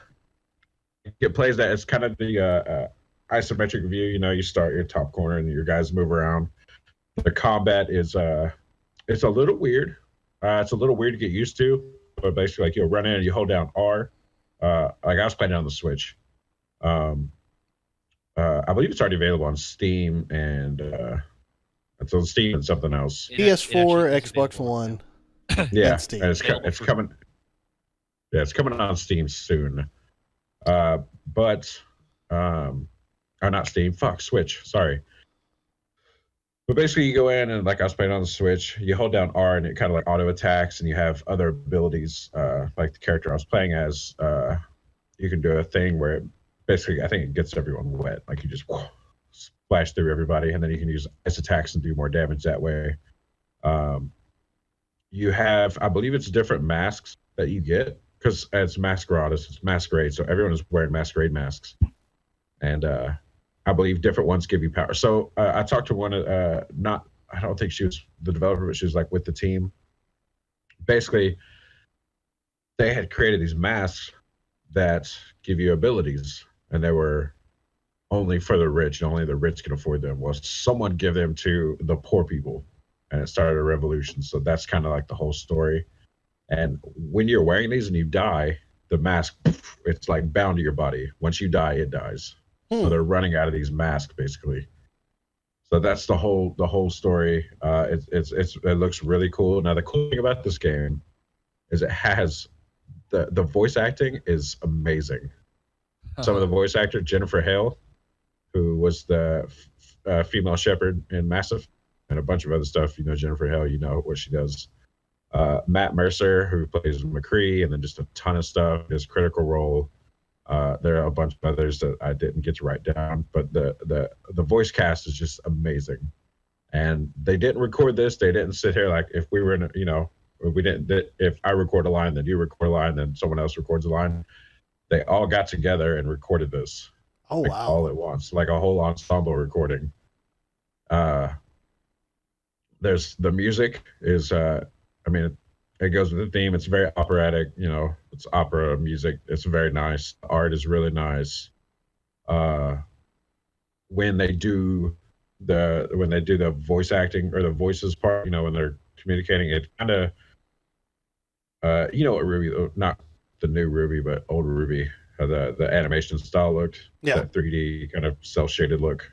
it plays that it's kind of the isometric view. You know, you start your top corner and your guys move around. The combat is it's a little weird. It's a little weird to get used to, but basically like you'll run in and you hold down R. Like I was playing it on the Switch. I believe it's already available on Steam and it's on Steam and something else. PS4, It actually is Xbox available. One. Yeah, and Steam. and it's coming. Yeah, it's coming on Steam soon. Or not Steam. Fuck, Switch. Sorry. But basically, you go in and like I was playing on the Switch, you hold down R and it kind of like auto attacks, and you have other abilities. Like the character I was playing as, you can do a thing where basically I think it gets everyone wet. Like you just splash through everybody, and then you can use ice attacks and do more damage that way. You have, I believe it's different masks that you get because it's masquerade, so everyone is wearing masquerade masks, and I believe different ones give you power. So I talked to one, I don't think she was the developer, but she was like with the team. Basically, they had created these masks that give you abilities, and they were only for the rich, and only the rich can afford them. Well, someone give them to the poor people, and it started a revolution. So that's kind of like the whole story. And when you're wearing these and you die, the mask, it's like bound to your body. Once you die, it dies. So they're running out of these masks basically. So that's the whole story. It looks really cool. Now the cool thing about this game is it has the voice acting is amazing. Some of the voice actor, Jennifer Hale, who was the female shepherd in Massive, and a bunch of other stuff. You know Jennifer Hale, you know what she does. Matt Mercer, who plays McCree, and then just a ton of stuff. His Critical Role. There are a bunch of others that I didn't get to write down, but the voice cast is just amazing. And they didn't record this. They didn't sit here like if we were in, if I record a line, then you record a line, then someone else records a line. They all got together and recorded this. Oh like, wow! All at once, like a whole ensemble recording. There's the music is, it goes with the theme. It's very operatic, it's opera music. It's very nice. The art is really nice. When they do the voice acting or the voices part, when they're communicating, it kind of, what Ruby, not the new Ruby, but old Ruby, how the animation style looked. Yeah. That 3D kind of cel shaded look.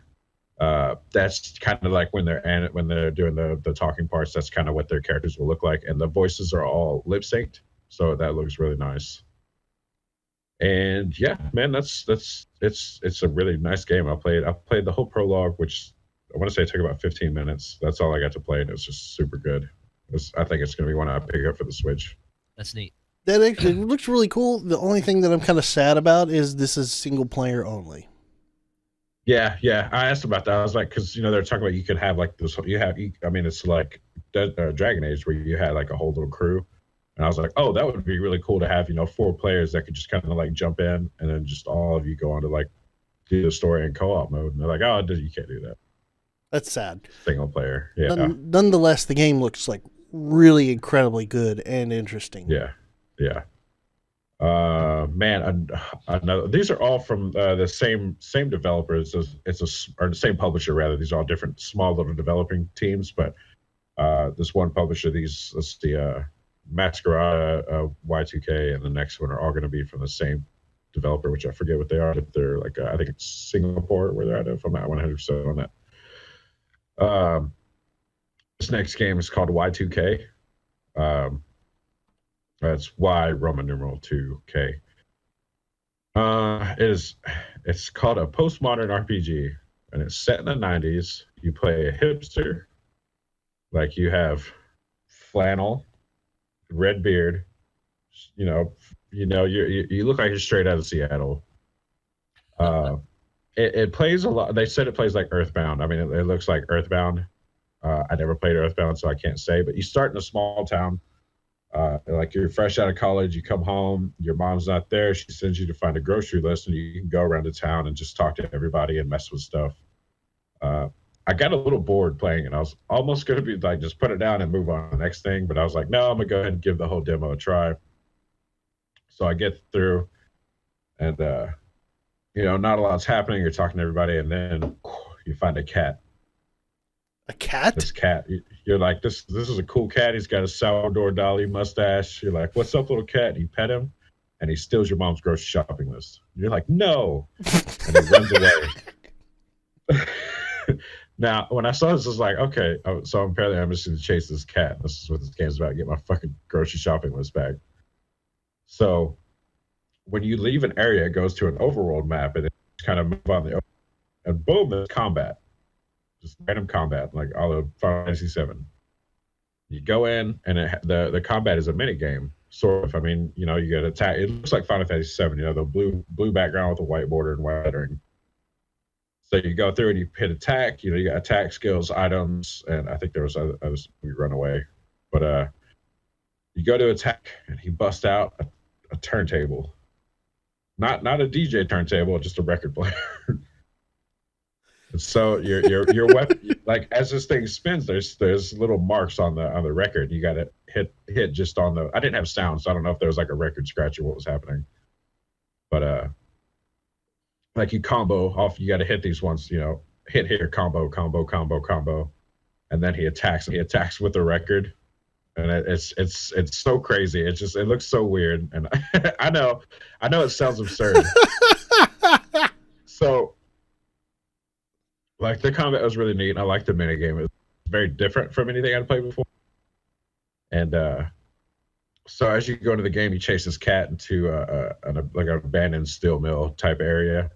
That's kind of like when they're doing the talking parts. That's kind of what their characters will look like, and the voices are all lip synced, so that looks really nice. And yeah, man, it's a really nice game. I played the whole prologue, which I want to say took about 15 minutes. That's all I got to play, and it's just super good. I think it's going to be one I pick up for the Switch. That's neat. That actually looks really cool. The only thing that I'm kind of sad about is this is single player only. Yeah. I asked about that. I was like, because they're talking about you could have like this. It's like Dragon Age where you had like a whole little crew, and I was like, oh, that would be really cool to have 4 players that could just kind of like jump in, and then just all of you go on to like do the story in co-op mode. And they're like, oh, you can't do that. That's sad. Single player, yeah. Nonetheless, the game looks like really incredibly good and interesting. Yeah, yeah. Man, another. These are all from the same developers. Or the same publisher rather. These are all different small little developing teams, but this one publisher, let's see, Masquerade, Y2K, and the next one are all going to be from the same developer, which I forget what they are. They're like I think it's Singapore where they're at. If I'm not 100% on that. This next game is called Y2K. That's Y Roman numeral 2K. It's called a postmodern RPG, and it's set in the 90s. You play a hipster, like you have flannel, red beard. You look like you're straight out of Seattle. It plays a lot. They said it plays like Earthbound. I mean, it looks like Earthbound. I never played Earthbound, so I can't say. But you start in a small town. Like you're fresh out of college, you come home, your mom's not there. She sends you to find a grocery list, and you can go around the town and just talk to everybody and mess with stuff. I got a little bored playing it. I was almost going to be like, just put it down and move on to the next thing. But I was like, no, I'm going to go ahead and give the whole demo a try. So I get through, and, not a lot's happening. You're talking to everybody, and then you find a cat. A cat? This cat. You're like, this is a cool cat. He's got a Salvador Dali mustache. You're like, what's up, little cat? And you pet him, and he steals your mom's grocery shopping list. You're like, no. And he runs away. Now, when I saw this, I was like, okay, so apparently I'm just going to chase this cat. This is what this game's about, get my fucking grocery shopping list back. So when you leave an area, it goes to an overworld map, and it kind of move on the and boom, there's combat. Just random combat, like all of Final Fantasy VII. You go in, and the combat is a mini game, sort of. I mean, you get attack. It looks like Final Fantasy VII, the blue background with a white border and white lettering. So you go through and you hit attack. You got attack skills, items, and I think there was others we run away. But you go to attack, and he busts out a turntable. Not a DJ turntable, just a record player. So your weapon, like as this thing spins, there's little marks on the record. You got to hit just on the. I didn't have sound, so I don't know if there was like a record scratch or what was happening. But like you combo off, you got to hit these ones. Hit here, combo, and then he attacks. He attacks with the record, and it's so crazy. It looks so weird, and I know it sounds absurd. So. Like the combat was really neat. I liked the minigame. It was very different from anything I'd played before. And so as you go into the game, you chase this cat into an abandoned steel mill type area.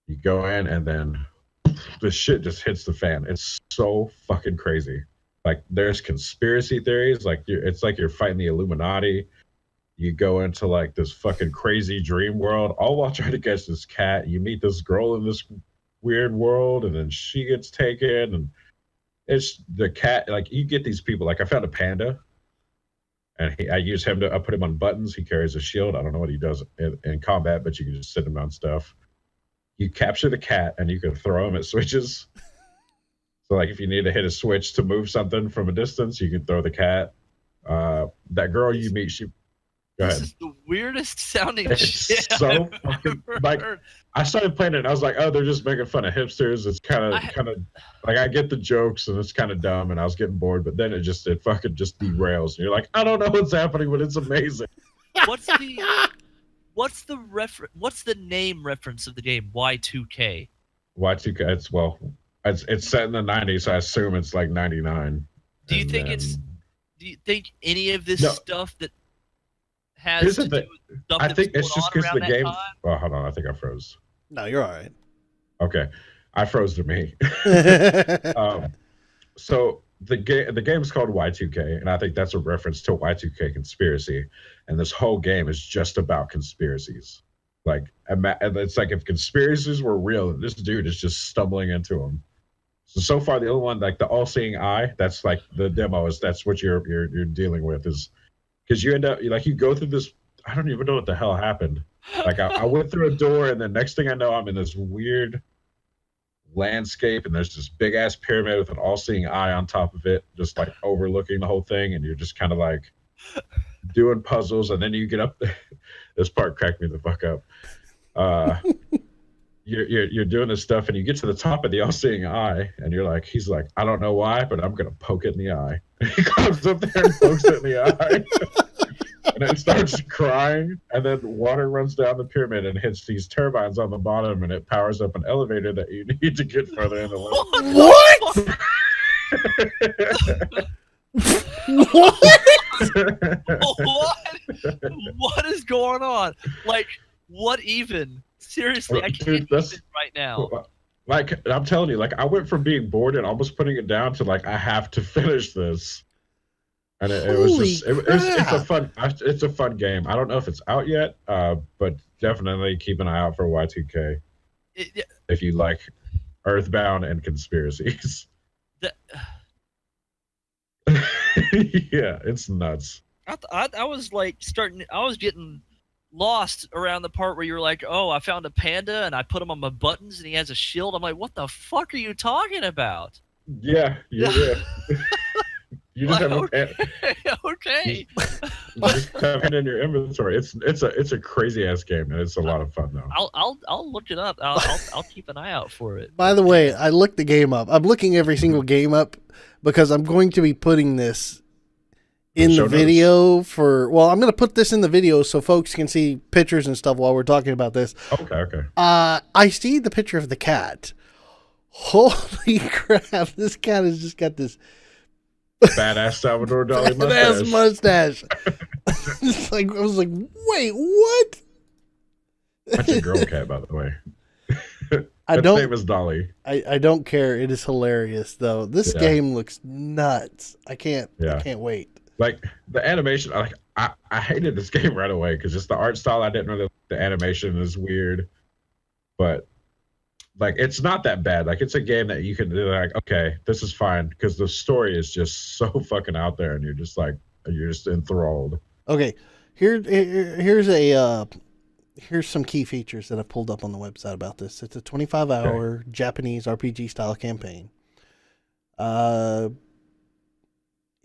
You go in, and then the shit just hits the fan. It's so fucking crazy. Like there's conspiracy theories. Like it's like you're fighting the Illuminati. You go into like this fucking crazy dream world, all while trying to catch this cat. You meet this girl in this weird world, and then she gets taken, and it's the cat. Like you get these people. Like I found a panda, and I use him I put him on buttons. He carries a shield. I don't know what he does in combat, but you can just sit him on stuff. You capture the cat, and you can throw him at switches. So like if you need to hit a switch to move something from a distance, you can throw the cat. That girl you meet, she. This is the weirdest sounding it's shit so I've fucking ever like heard. I started playing it, and I was like, oh, they're just making fun of hipsters. It's kind of like I get the jokes, and it's kind of dumb, and I was getting bored, but then it fucking just derails, and you're like, I don't know what's happening, but it's amazing. What's the name reference of the game? Y2K. Y2K. It's set in the 90s, so I assume it's like 99. Do you think any of this stuff that has to do with stuff I that think was it's just going because on the around that game. time? Oh, hold on, I think I froze. No, you're all right. Okay, I froze to me. So the game is called Y2K, and I think that's a reference to Y2K conspiracy. And this whole game is just about conspiracies. Like it's like if conspiracies were real, this dude is just stumbling into them. So far, the only one, like the all-seeing eye, that's like the demo is. That's what you're dealing with is. Because you end up, like, you go through this, I don't even know what the hell happened. Like, I went through a door, and then next thing I know, I'm in this weird landscape, and there's this big ass pyramid with an all-seeing eye on top of it, just like overlooking the whole thing, and you're just kind of like doing puzzles, and then you get up there. This part cracked me the fuck up. You're doing this stuff, and you get to the top of the all-seeing eye, and he's like, I don't know why, but I'm gonna poke it in the eye. And he comes up there and pokes it in the eye. And it starts crying, and then water runs down the pyramid and hits these turbines on the bottom, and it powers up an elevator that you need to get further in the What? What is going on? Like, what even? Seriously, I can't even right now. Like, I'm telling you, like, I went from being bored and almost putting it down to like, I have to finish this. And it was just, it's a fun game. I don't know if it's out yet, but definitely keep an eye out for Y2K if you like Earthbound and conspiracies. Yeah, it's nuts. I was like I was getting lost around the part where you're like, oh, I found a panda and I put him on my buttons and he has a shield. I'm like, what the fuck are you talking about? Yeah. You just have a panda. Okay. You just have it in your inventory. It's a crazy ass game, and it's a lot of fun though. I'll look it up. I'll keep an eye out for it. By the way, I looked the game up. I'm looking every single game up because I'm going to be putting this in the video I'm going to put this in the video so folks can see pictures and stuff while we're talking about this. Okay. I see the picture of the cat. Holy crap. This cat has just got this badass Salvador Dali mustache. It's like, I was like, wait, what? That's a girl cat, by the way. Its name is Dolly. I don't care. It is hilarious though. This game looks nuts. I can't wait. Like the animation, like I hated this game right away because just the art style. I didn't really like the animation is weird, but like it's not that bad. Like it's a game that you can do like, okay, this is fine because the story is just so fucking out there, and you're just enthralled. Okay, here's some key features that I've pulled up on the website about this. It's a 25-hour Japanese RPG style campaign.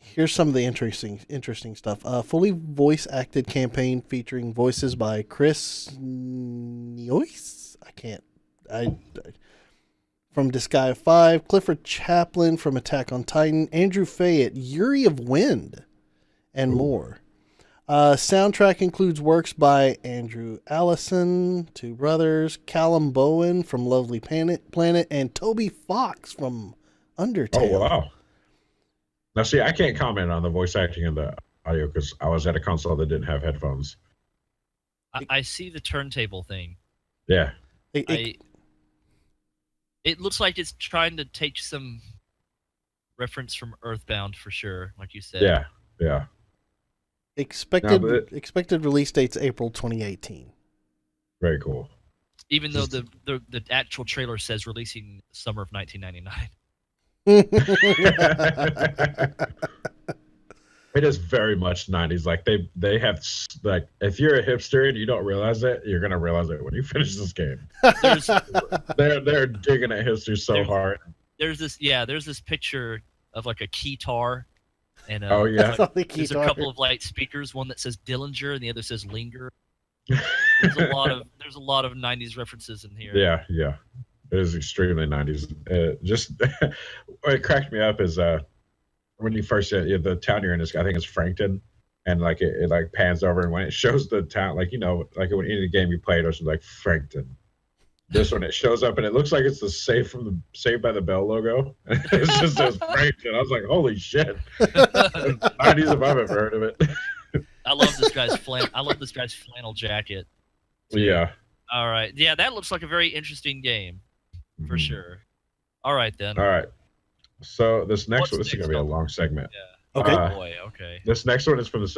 Here's some of the interesting stuff. Fully voice acted campaign featuring voices by Chris Niois. From Disgaea 5, Clifford Chaplin from Attack on Titan, Andrew Fayette, Yuri of Wind, and more. Soundtrack includes works by Andrew Allison, Two Brothers, Callum Bowen from Lovely Planet, and Toby Fox from Undertale. Oh, wow. Now, see, I can't comment on the voice acting and the audio because I was at a console that didn't have headphones. I see the turntable thing. Yeah. It looks like it's trying to take some reference from Earthbound for sure, like you said. Yeah. Expected release date's April 2018. Very cool. Even though the actual trailer says releasing summer of 1999. It is very much 90s. Like they have like if you're a hipster and you don't realize it, you're gonna realize it when you finish this game. They're digging at hipsters so hard. There's this picture of like a keytar and there's a couple of light speakers, one that says Dillinger and the other says Linger. There's a lot of 90s references in here. Yeah. It is extremely 90s. Just what cracked me up is when you first said the town you're in is, I think it's Frankton, and like it like pans over, and when it shows the town, like like when any game you played, it was like Frankton. This one it shows up and it looks like it's the Saved by the Bell logo. It just says Frankton. I was like, holy shit! 90s if I've ever heard of it. I love this guy's flannel jacket. Yeah. All right. Yeah, that looks like a very interesting game. For sure. All right, then. All right. So this next one, this is going to be a long segment. Yeah. Okay. Boy, okay. This next one is from this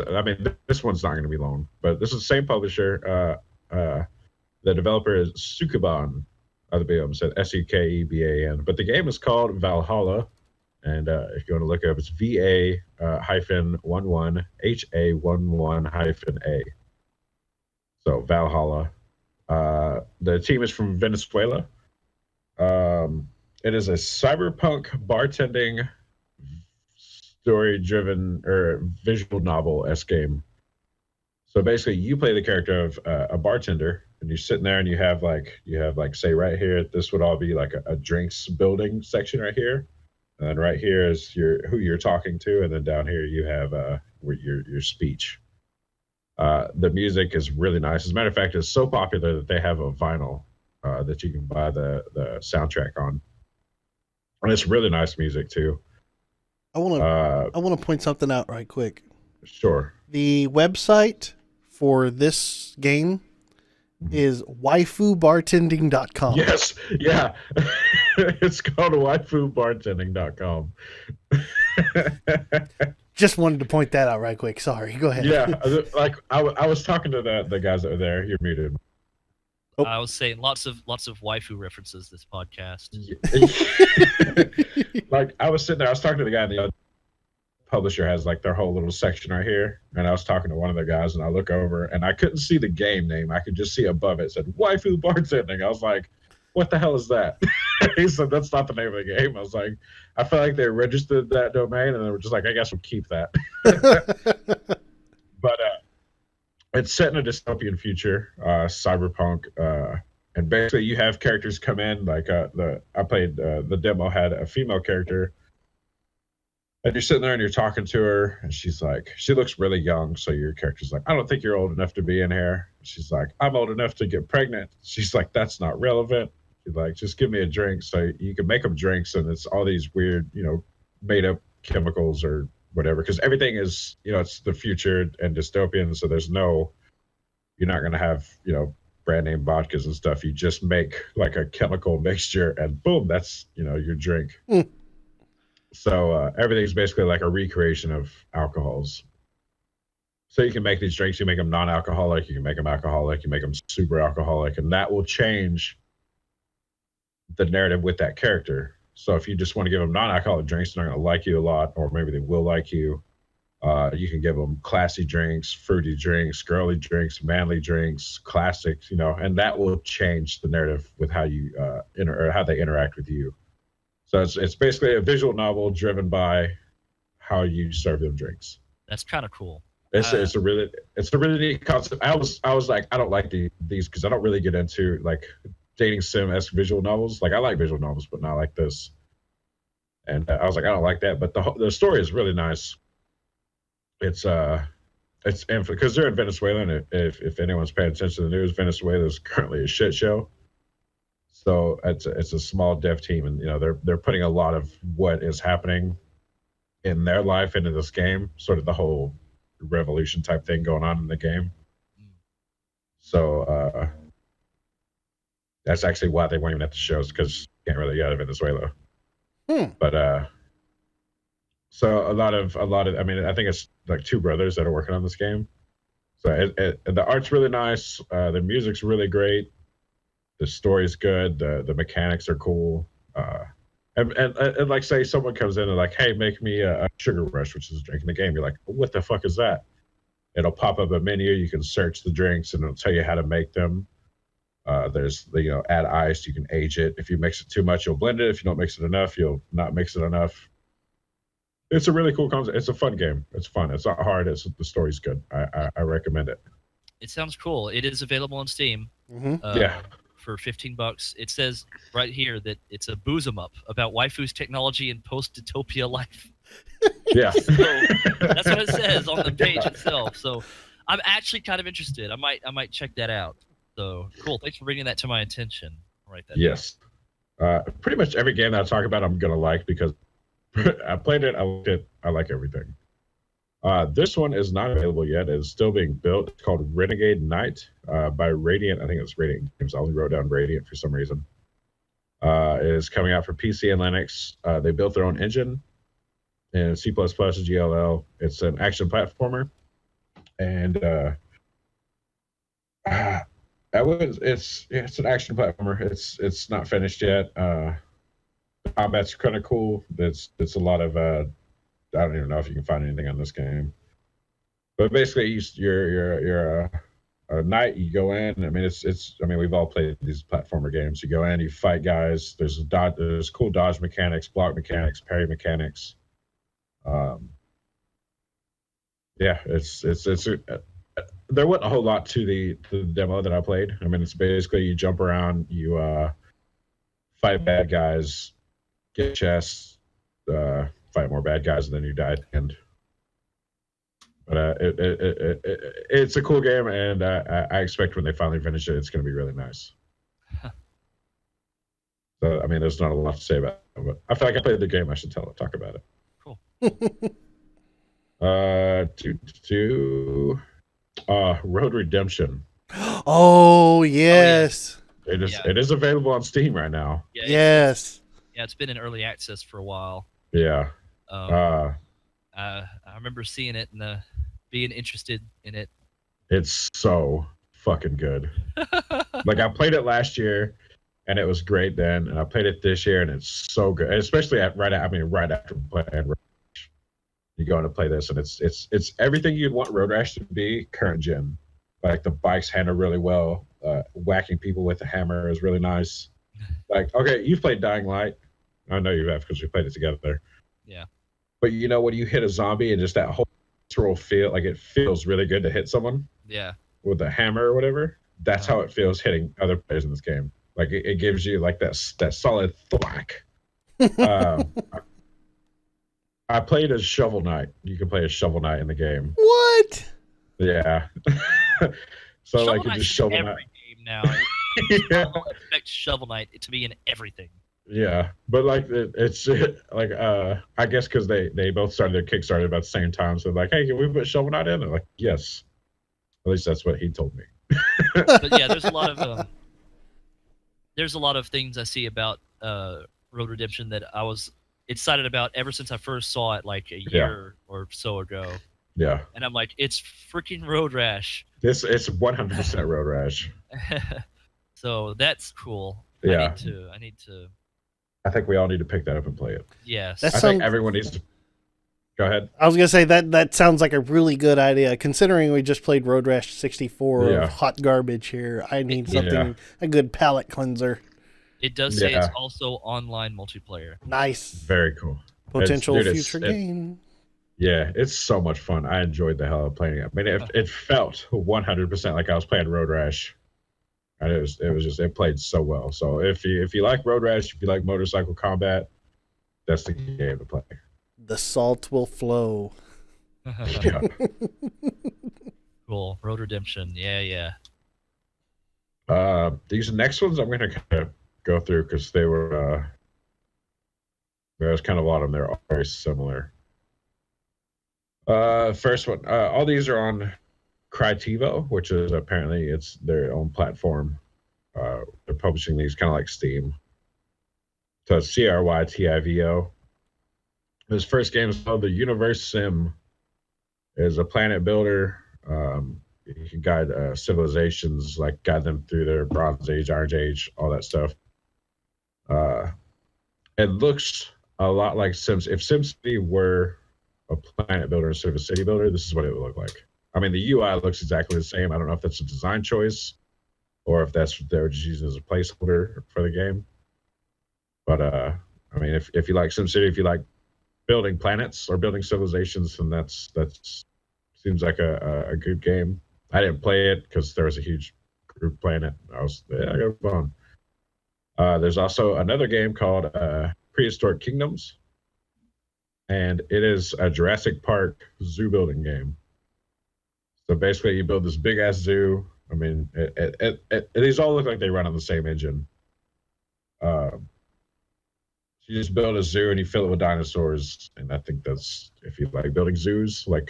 one's not going to be long, but this is the same publisher. The developer is Sukeban. Other people said Sukeban, but the game is called Valhalla. And if you want to look it up, it's VA-11 HA-11-A. So Valhalla. The team is from Venezuela. it is a cyberpunk bartending, story-driven or visual novel-esque game. So basically, you play the character of a bartender, and you're sitting there, and you have like say right here, this would all be like a drinks building section right here, and then right here is who you're talking to, and then down here you have your speech. The music is really nice. As a matter of fact, it's so popular that they have a vinyl that you can buy the soundtrack on, and it's really nice music too. I want to point something out right quick. Sure. The website for this game is waifubartending.com. Yes, yeah. It's called waifubartending.com. Just wanted to point that out right quick. Sorry, go ahead. Yeah, like I was talking to the guys that were there. You're muted. Oh. I was saying lots of waifu references this podcast. Like I was sitting there, I was talking to the guy, and the other publisher has like their whole little section right here, and I was talking to one of the guys, and I look over, and I couldn't see the game name. I could just see above it said Waifu Bartending. I was like, what the hell is that? He said, that's not the name of the game. I was like, I feel like they registered that domain, and they were just like, I guess we'll keep that. But it's set in a dystopian future, cyberpunk, and basically you have characters come in, like I played, the demo had a female character, and you're sitting there and you're talking to her, and she's like, she looks really young, so your character's like, I don't think you're old enough to be in here. She's like, I'm old enough to get pregnant. She's like, that's not relevant. She's like, just give me a drink. So you can make them drinks, and it's all these weird, made up chemicals or whatever, because everything is, it's the future and dystopian, so you're not going to have, brand name vodkas and stuff. You just make like a chemical mixture, and boom, that's, your drink. So everything's basically like a recreation of alcohols. So you can make these drinks, you make them non-alcoholic, you can make them alcoholic, you make them super alcoholic, and that will change the narrative with that character. So if you just want to give them non-alcoholic drinks, they're not going to like you a lot, or maybe they will like you. You can give them classy drinks, fruity drinks, girly drinks, manly drinks, classics, and that will change the narrative with how you or how they interact with you. So it's basically a visual novel driven by how you serve them drinks. That's kind of cool. It's a really neat concept. I was like, I don't like these because I don't really get into like dating sim-esque visual novels. Like I like visual novels, but not like this. And I was like, I don't like that. But the story is really nice. It's because they're in Venezuela, and if anyone's paying attention to the news, Venezuela is currently a shit show. So it's a small dev team, and they're putting a lot of what is happening in their life into this game, sort of the whole revolution type thing going on in the game. So that's actually why they weren't even at the shows, because you can't really get out of Venezuela. But so a lot of I mean, I think it's like two brothers that are working on this game. So the art's really nice, the music's really great. The story's good. The mechanics are cool. And like, say someone comes in and like, hey, make me a sugar rush, which is a drink in the game. You're like, what the fuck is that? It'll pop up a menu. You can search the drinks, and it'll tell you how to make them. There's the add ice. You can age it. If you mix it too much, you'll blend it. If you don't mix it enough, you'll not mix it enough. It's a really cool concept. It's a fun game. It's fun. It's not hard. The story's good. I recommend it. It sounds cool. It is available on Steam. Yeah. For $15. It says right here that it's a booze 'em up about waifu's technology and post-dystopia life. Yeah. So that's what it says on the page itself. So I'm actually kind of interested. I might check that out. So cool. Thanks for bringing that to my attention. I'll write that yes. Pretty much every game that I talk about, I'm gonna like, because I played it. I liked it. I like everything. This one is not available yet. It's still being built. It's called Renegade Knight by Radiant. I think it's Radiant Games. I only wrote down Radiant for some reason. It is coming out for PC and Linux. They built their own engine in C++, GLL. It's an action platformer. And it's an action platformer. It's not finished yet. The combat's kind of cool. It's a lot of I don't even know if you can find anything on this game, but basically you're night. You go in. I mean, it's. I mean, we've all played these platformer games. You go in, you fight guys. There's cool dodge mechanics, block mechanics, parry mechanics. Yeah, there wasn't a whole lot to the demo that I played. I mean, it's basically you jump around, you fight bad guys, get chests, fight more bad guys, and then you die at the end. But it's a cool game, and I expect when they finally finish it, it's going to be really nice. So, I mean, there's not a lot to say about it, but I feel like I played the game. I should talk about it. Cool. Road Redemption. Oh yes. It is available on Steam right now. Yeah, Yes. Yeah, it's been in early access for a while. Yeah. I remember seeing it and being interested in it. It's so fucking good. Like, I played it last year, and it was great then, and I played it this year, and it's so good. And especially right after playing Road Rash, you go in to play this, and it's everything you'd want Road Rash to be current gen. Like, the bikes handle really well. Whacking people with a hammer is really nice. Like, okay, you've played Dying Light. I know you have because we played it together. Yeah. But you know, when you hit a zombie and just that whole visceral feel, like it feels really good to hit someone. Yeah. With a hammer or whatever. That's how it feels hitting other players in this game. Like it gives you like that solid thwack. I played as Shovel Knight. You can play as Shovel Knight in the game. What? Yeah. So Shovel like you Knight's just Shovel in Knight. every game now. Yeah. I expect Shovel Knight to be in everything. Yeah, but like it's like I guess because they both started their Kickstarter about the same time, so like, hey, can we put Shovel Knight in? And like, yes. At least that's what he told me. But yeah, there's a lot of things I see about Road Redemption that I was excited about ever since I first saw it like a year or so ago. Yeah. And I'm like, it's freaking Road Rash. It's 100% Road Rash. So that's cool. Yeah. I need to. I think we all need to pick that up and play it. Yes. I think everyone needs to. Go ahead. I was gonna say that sounds like a really good idea. Considering we just played Road Rash 64 of hot garbage here, I need something a good palate cleanser. It does say it's also online multiplayer. Nice. Very cool. Potential future game. Yeah, it's so much fun. I enjoyed the hell out of playing it. I mean, it felt 100% like I was playing Road Rash. And it played so well. So if you like Road Rash, if you like motorcycle combat, that's the game to play. The salt will flow. Yeah. Cool. Road Redemption. Yeah. These next ones I'm gonna kind of go through because they were there's kind of a lot of them. They're all very similar. First one. All these are on Crytivo, which is apparently it's their own platform. They're publishing these kind of like Steam. So it's Crytivo. His first game is called The Universe Sim. Is a planet builder. You can guide civilizations, like guide them through their Bronze Age, Iron Age, all that stuff. It looks a lot like Sims. If SimCity were a planet builder instead of a city builder, this is what it would look like. I mean, the UI looks exactly the same. I don't know if that's a design choice or if that's what they're just using as a placeholder for the game. But I mean, if you like SimCity, if you like building planets or building civilizations, then that's seems like a good game. I didn't play it because there was a huge group playing it. I got fun. There's also another game called Prehistoric Kingdoms, and it is a Jurassic Park zoo building game. So basically, you build this big ass zoo. I mean, these all look like they run on the same engine. You just build a zoo and you fill it with dinosaurs, and I think that's if you like building zoos, like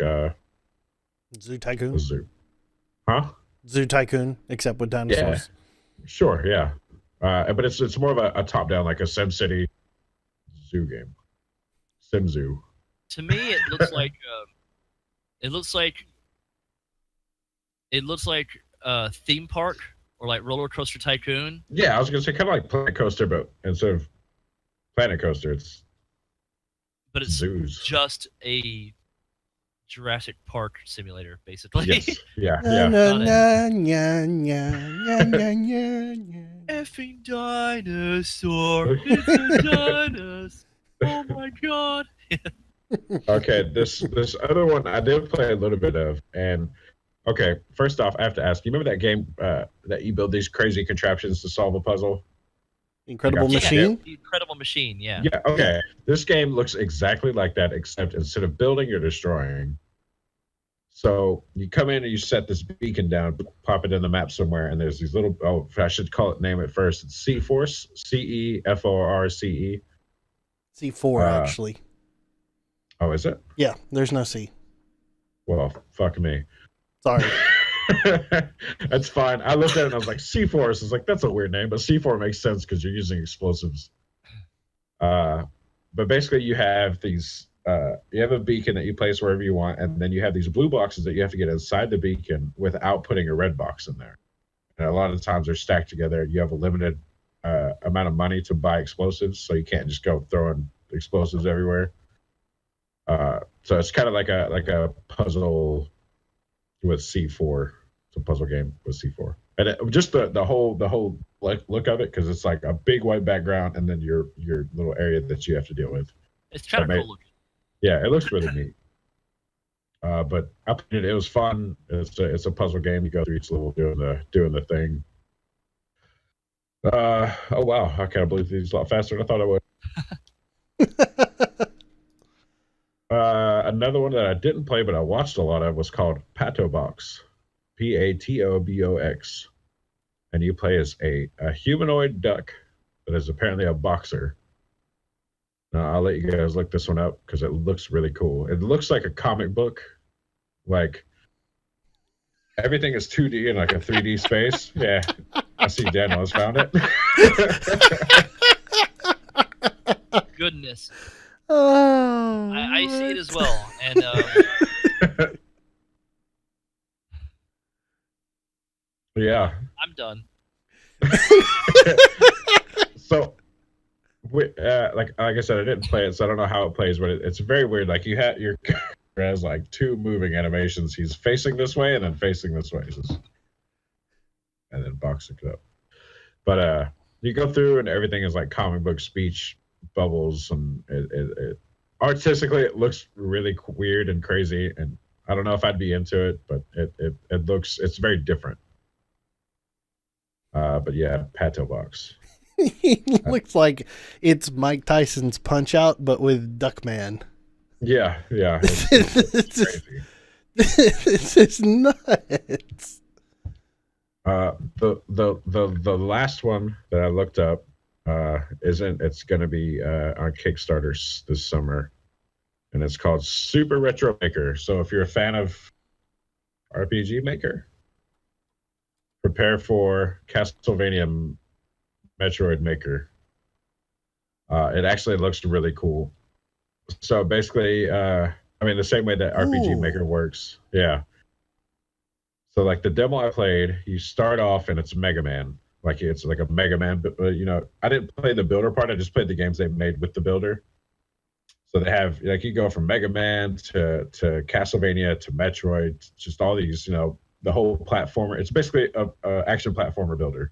Zoo Tycoon. A zoo, huh? Zoo Tycoon, except with dinosaurs. Yeah. Sure, yeah. But it's more of a top down, like a SimCity zoo game. Sim Zoo. To me, it looks like theme park or like Roller Coaster Tycoon. Yeah, I was gonna say kind of like Planet Coaster, but instead of Planet Coaster, it's zoos. Just a Jurassic Park simulator, basically. Yes. Yeah. Na, Yeah. na, Got it. na, nya, nya, nya, nya, nya, nya. Effing dinosaur! It's a dinosaur! Oh my god! Okay. This other one I did play a little bit of, and okay. First off, I have to ask. You remember that game that you build these crazy contraptions to solve a puzzle? Incredible Yeah. Machine. The Incredible Machine, yeah. Yeah. Okay. This game looks exactly like that, except instead of building, you're destroying. So you come in and you set this beacon down, pop it in the map somewhere, and there's these little. Oh, I should name it first. It's C-Force, CEFORCE. C4 actually. Oh, is it? Yeah, there's no C. Well, fuck me. Sorry. That's fine. I looked at it and I was like, C-Force. I was like, that's a weird name, but C4 makes sense because you're using explosives. But basically, you have these. You have a beacon that you place wherever you want, and then you have these blue boxes that you have to get inside the beacon without putting a red box in there. And a lot of the times they're stacked together. You have a limited amount of money to buy explosives, so you can't just go throwing explosives everywhere. So it's kind of like a puzzle with C4. It's a puzzle game with C4, and just the whole look of it, because it's like a big white background and then your little area that you have to deal with. It's kind of cool looking. Yeah, it looks really neat. But I played it. It was fun. It's a puzzle game. You go through each level doing the thing. Oh wow! I kind of believe these a lot faster than I thought I would. Another one that I didn't play but I watched a lot of was called Patobox, Patobox, and you play as a humanoid duck that is apparently a boxer. Now, I'll let you guys look this one up because it looks really cool. It looks like a comic book. Like, everything is 2D in like a 3D space. Yeah, I see Daniel has found it. Goodness. Oh, I see it as well. And Yeah. I'm done. So, like I said, I didn't play it, so I don't know how it plays, but it's very weird. Like, your character has like two moving animations. He's facing this way and then facing this way, and then boxing it up. But you go through and everything is like comic book speech bubbles, and it artistically it looks really weird and crazy, and I don't know if I'd be into it, but it's very different. But yeah, Patobox. He looks like it's Mike Tyson's Punch Out, but with Duckman. Yeah. It's crazy. This is nuts. The last one that I looked up it's going to be on Kickstarter this summer, and it's called Super Retro Maker. So if you're a fan of RPG Maker, prepare for Castlevania Metroid Maker. It actually looks really cool. So basically, the same way that RPG Maker works. Yeah. So like the demo I played, you start off and it's Mega Man. Like it's like a Mega Man, but I didn't play the builder part. I just played the games they made with the builder. So they have like you go from Mega Man to Castlevania to Metroid, just all these, the whole platformer. It's basically a action platformer builder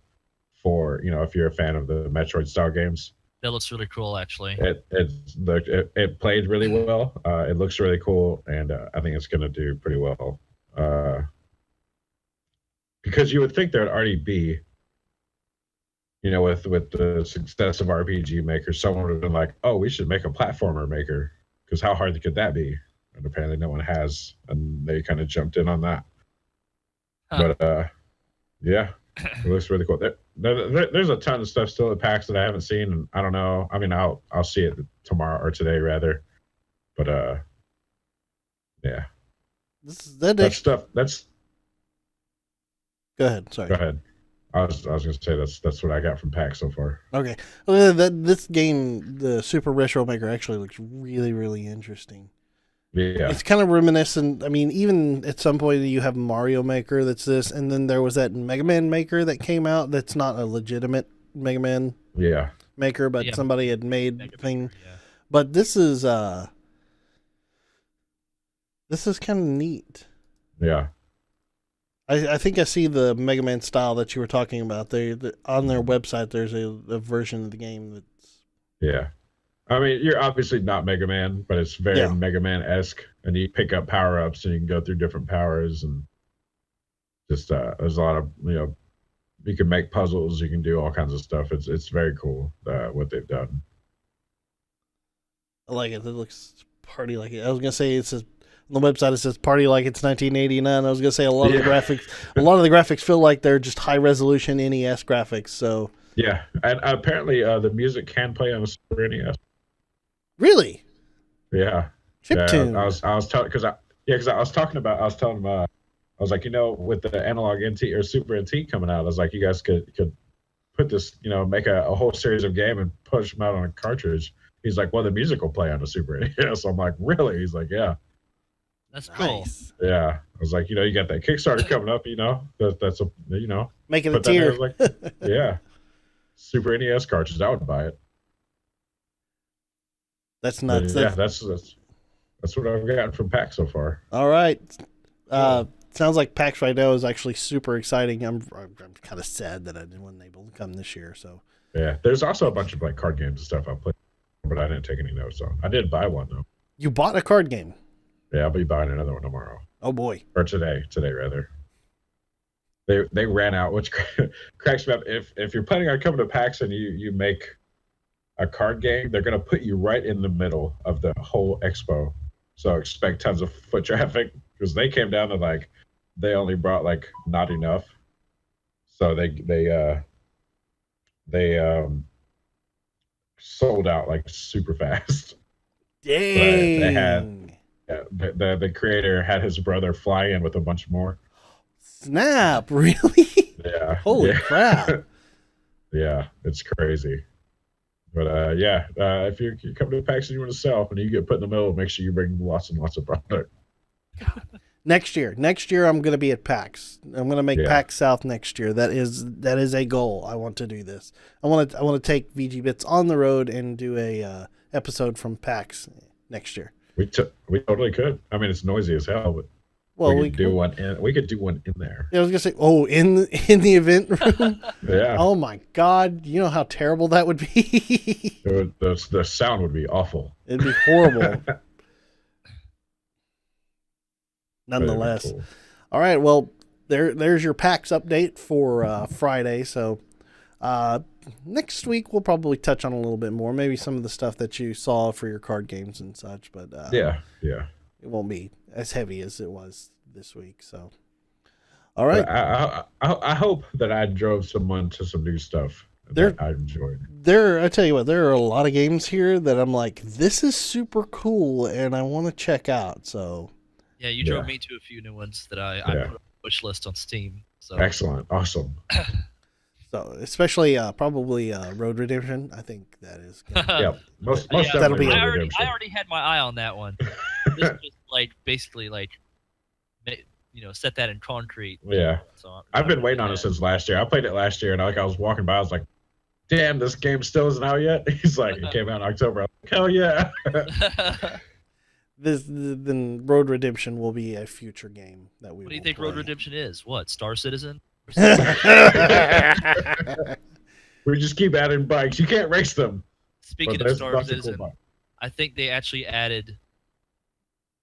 for if you're a fan of the Metroid style games. That looks really cool, actually. It played really well. It looks really cool, and I think it's going to do pretty well. Because you would think there would already be, with the success of RPG Maker, someone would have been like, "Oh, we should make a platformer maker," because how hard could that be? And apparently, no one has, and they kind of jumped in on that. Huh. But yeah, it looks really cool. There's a ton of stuff still at PAX that I haven't seen, and I don't know. I mean, I'll see it tomorrow or today rather. But yeah, that stuff. That's. Go ahead. Sorry. Go ahead. I was going to say that's what I got from PAX so far. Okay. Well, this game, the Super Retro Maker, actually looks really, really interesting. Yeah. It's kind of reminiscent. I mean, even at some point you have Mario Maker that's this, and then there was that Mega Man Maker that came out that's not a legitimate Mega Man maker, but somebody had made thing. Yeah. But this is This is kind of neat. Yeah. I think I see the Mega Man style that you were talking about. On their website, there's a version of the game that's... Yeah. I mean, you're obviously not Mega Man, but it's very Mega Man-esque, and you pick up power-ups and you can go through different powers, and just there's a lot of, you can make puzzles, you can do all kinds of stuff. It's very cool what they've done. I like it. It looks party like it. I was gonna say it says on the website it says party like it's 1989. I was gonna say a lot of the graphics feel like they're just high resolution NES graphics. So yeah, and apparently the music can play on a Super NES. Really? Yeah. Chiptune. I was telling I was telling him I was like, with the analog NT or Super NT coming out, I was like, you guys could put this, make a whole series of game and push them out on a cartridge. He's like, well, the music will play on a Super NES. So I'm like, really? He's like, yeah. That's cool. Nice. Yeah. I was like, you got that Kickstarter coming up, that's a, making a tier. Like, yeah. Super NES cartridge, I would buy it. That's nuts. Yeah, that's what I've gotten from PAX so far. All right. Sounds like PAX right now is actually super exciting. I'm kind of sad that I wasn't able to come this year. So yeah, there's also a bunch of like card games and stuff I played, but I didn't take any notes on. I did buy one though. You bought a card game? Yeah, I'll be buying another one tomorrow. Oh boy. Or today rather. They ran out, which cracks me up. If you're planning on coming to PAX and you make a card game, they're going to put you right in the middle of the whole expo. So expect tons of foot traffic, because they came down to like, they only brought like not enough. So they sold out like super fast. Dang. They had the creator had his brother fly in with a bunch more. Snap, really? Yeah. Holy crap. Yeah, it's crazy. But if you come to PAX and you want to sell and you get put in the middle, make sure you bring lots and lots of product. Next year, I'm going to be at PAX. I'm going to make PAX South next year. That is a goal. I want to do this. I want to take VGBits on the road and do a episode from PAX next year. We totally could. I mean, it's noisy as hell, but we could do one in there. Yeah, I was gonna say, in the event room. Yeah. Oh my God! You know how terrible that would be. The sound would be awful. It'd be horrible. Nonetheless, cool. All right. Well, there's your PAX update for Friday. So next week we'll probably touch on a little bit more, maybe some of the stuff that you saw for your card games and such. But yeah. It won't be as heavy as it was this week. So, all right. I hope that I drove someone to some new stuff that I enjoyed. I tell you what, there are a lot of games here that I'm like, this is super cool, and I want to check out. So, yeah, you drove me to a few new ones that I put on a wish list on Steam. So excellent, awesome. So, especially probably Road Redemption. I think that is. Most that'll be. I already had my eye on that one. This was basically set that in concrete. Yeah. So I've been waiting on it since last year. I played it last year, and I was walking by, I was like, "Damn, this game still isn't out yet." He's like, "It came out in October." I'm like, "Hell yeah!" Then Road Redemption will be a future game that we. What do you think Road Redemption is? What, Star Citizen? We just keep adding bikes. You can't race them. Speaking of Star Citizen, I think they actually added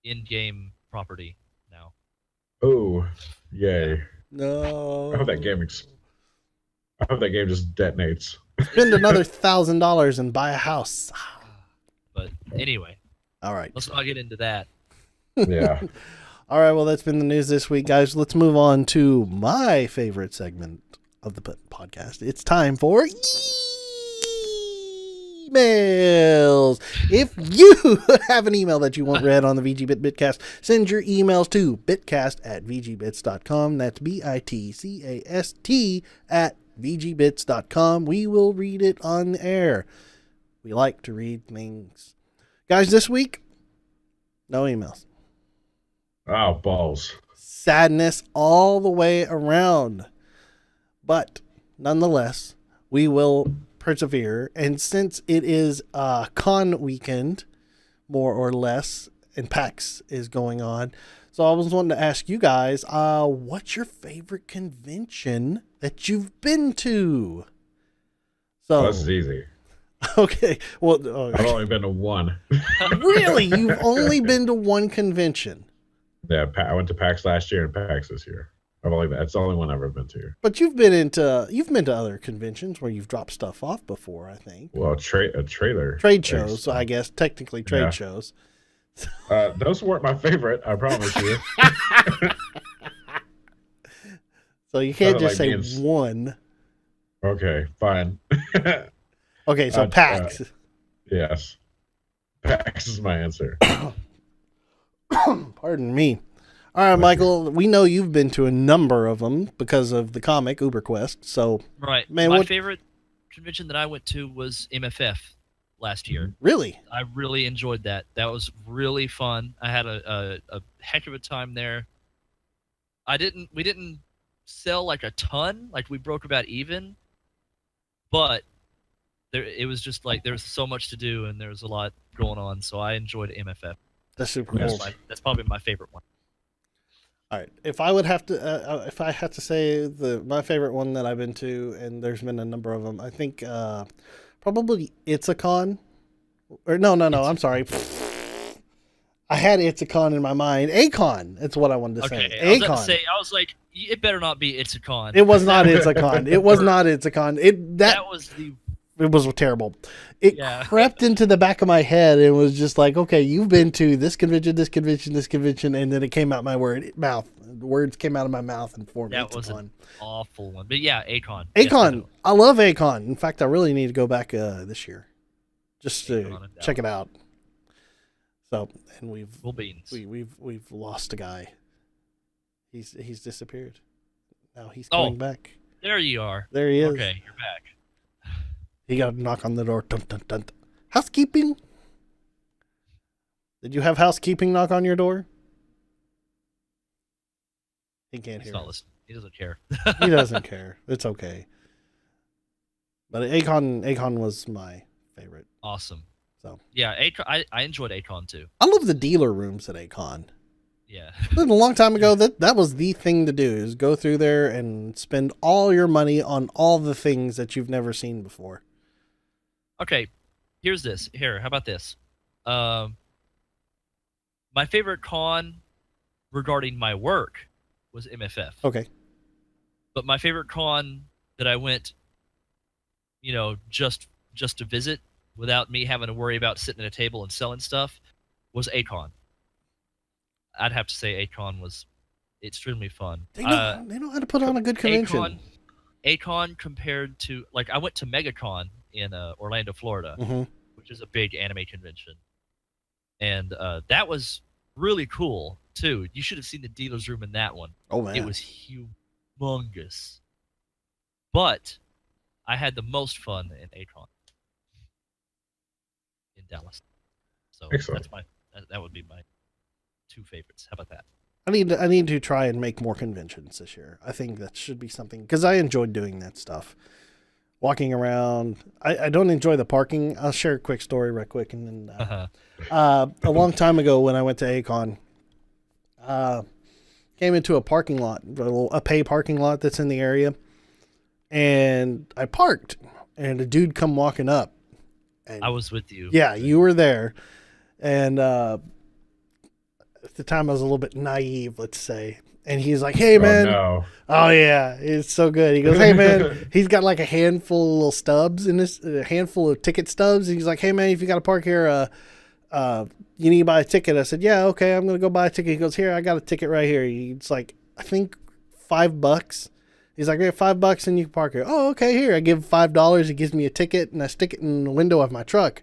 in-game property now. Oh, yay! No. I hope that game just detonates. Spend another $1,000 and buy a house. But anyway, all right. Let's not get into that. Yeah. All right. Well, that's been the news this week, guys. Let's move on to my favorite segment of the podcast. It's time for emails. If you have an email that you want read on the VGBit BitCast, send your emails to bitcast@vgbits.com. That's bitcast@vgbits.com. We will read it on the air. We like to read things. Guys, this week, no emails. Oh, balls. Sadness all the way around. But nonetheless, we will persevere. And since it is con weekend, more or less, and PAX is going on. So I was wanting to ask you guys, what's your favorite convention that you've been to? So This is easy. Okay, well, I've only been to one. really, you've only been to one convention? Yeah, I went to PAX last year and PAX this year. That's the only one I've ever been to. But you've been to other conventions where you've dropped stuff off before, I think. Well, a trailer. Trade shows, I guess, technically trade shows. Those weren't my favorite, I promise you. So you can't just say one. Okay, fine. Okay, so PAX. Yes. PAX is my answer. Pardon me. All right, Michael, we know you've been to a number of them because of the comic UberQuest. So, right. Man, my favorite convention that I went to was MFF last year. Really? I really enjoyed that. That was really fun. I had a heck of a time there. We didn't sell like a ton, like we broke about even, but it was just like there was so much to do and there was a lot going on, so I enjoyed MFF. That's super cool. That's probably my favorite one. All right. If I had to say my favorite one that I've been to, and there's been a number of them, I think probably Itzicon. Or no, I'm sorry. I had Itzicon in my mind. A-Con. That's what I wanted to say. A-Con. I was like, it better not be Itzicon. It was not Itzicon. It was not Itzicon. It was terrible. It crept into the back of my head and was just like, okay, you've been to this convention, this convention, this convention, and then it came out my mouth. The words came out of my mouth and formed. That was an awful one. But yeah, A-Con. A-Con. Yes, I love A-Con. In fact, I really need to go back this year just to check it out. So, and we've lost a guy. He's disappeared. Now he's coming back. There you are. There he is. Okay, you're back. He got a knock on the door. Dun, dun, dun. Housekeeping? Did you have housekeeping knock on your door? He can't hear. He's not listening. He doesn't care. He doesn't care. It's okay. But A-Con was my favorite. Awesome. So yeah, I enjoyed A-Con too. I love the dealer rooms at A-Con. Yeah. A long time ago, that was the thing to do, is go through there and spend all your money on all the things that you've never seen before. Okay, how about this? My favorite con regarding my work was MFF. Okay. But my favorite con that I went, just to visit without me having to worry about sitting at a table and selling stuff was A-Con. I'd have to say A-Con was extremely fun. They know how to put on a good convention. A-Con compared to, like, I went to MegaCon in Orlando, Florida, which is a big anime convention. And that was really cool, too. You should have seen the dealer's room in that one. Oh, man. It was humongous. But I had the most fun in A-Con in Dallas. So excellent. That would be my two favorites. How about that? I need to try and make more conventions this year. I think that should be something, because I enjoyed doing that stuff. Walking around. I don't enjoy the parking. I'll share a quick story right quick. And then a long time ago when I went to A-Con, came into a parking lot, a pay parking lot that's in the area. And I parked, and a dude come walking up. And I was with you. Yeah, you were there. And at the time I was a little bit naive, let's say. And he's like, hey, man. Oh, yeah. It's so good. He goes, hey, man. He's got like a handful of little stubs a handful of ticket stubs. And he's like, hey, man, if you got to park here, you need to buy a ticket. I said, yeah, okay, I'm going to go buy a ticket. He goes, here, I got a ticket right here. It's like, I think $5. He's like, hey, $5 and you can park here. Oh, okay, here. I give him $5. He gives me a ticket and I stick it in the window of my truck.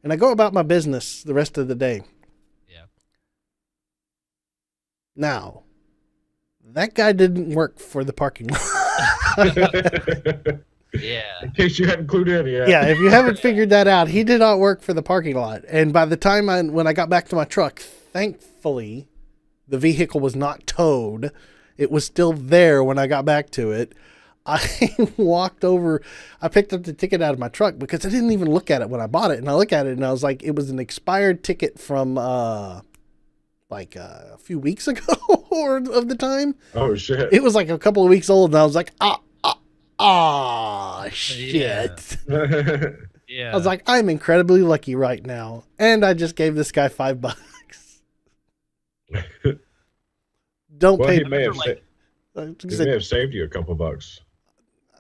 And I go about my business the rest of the day. Yeah. Now, that guy didn't work for the parking lot. Yeah. In case you hadn't clued in yet. Yeah, if you haven't figured that out, he did not work for the parking lot. And by the time when I got back to my truck, thankfully, the vehicle was not towed. It was still there when I got back to it. I walked over. I picked up the ticket out of my truck because I didn't even look at it when I bought it. And I looked at it and I was like, it was an expired ticket from like a few weeks ago or of the time. Oh shit. It was like a couple of weeks old, and I was like, shit. Yeah. I was like, I'm incredibly lucky right now, and I just gave this guy $5. Don't Well, pay. he may have like- he may have saved you a couple bucks.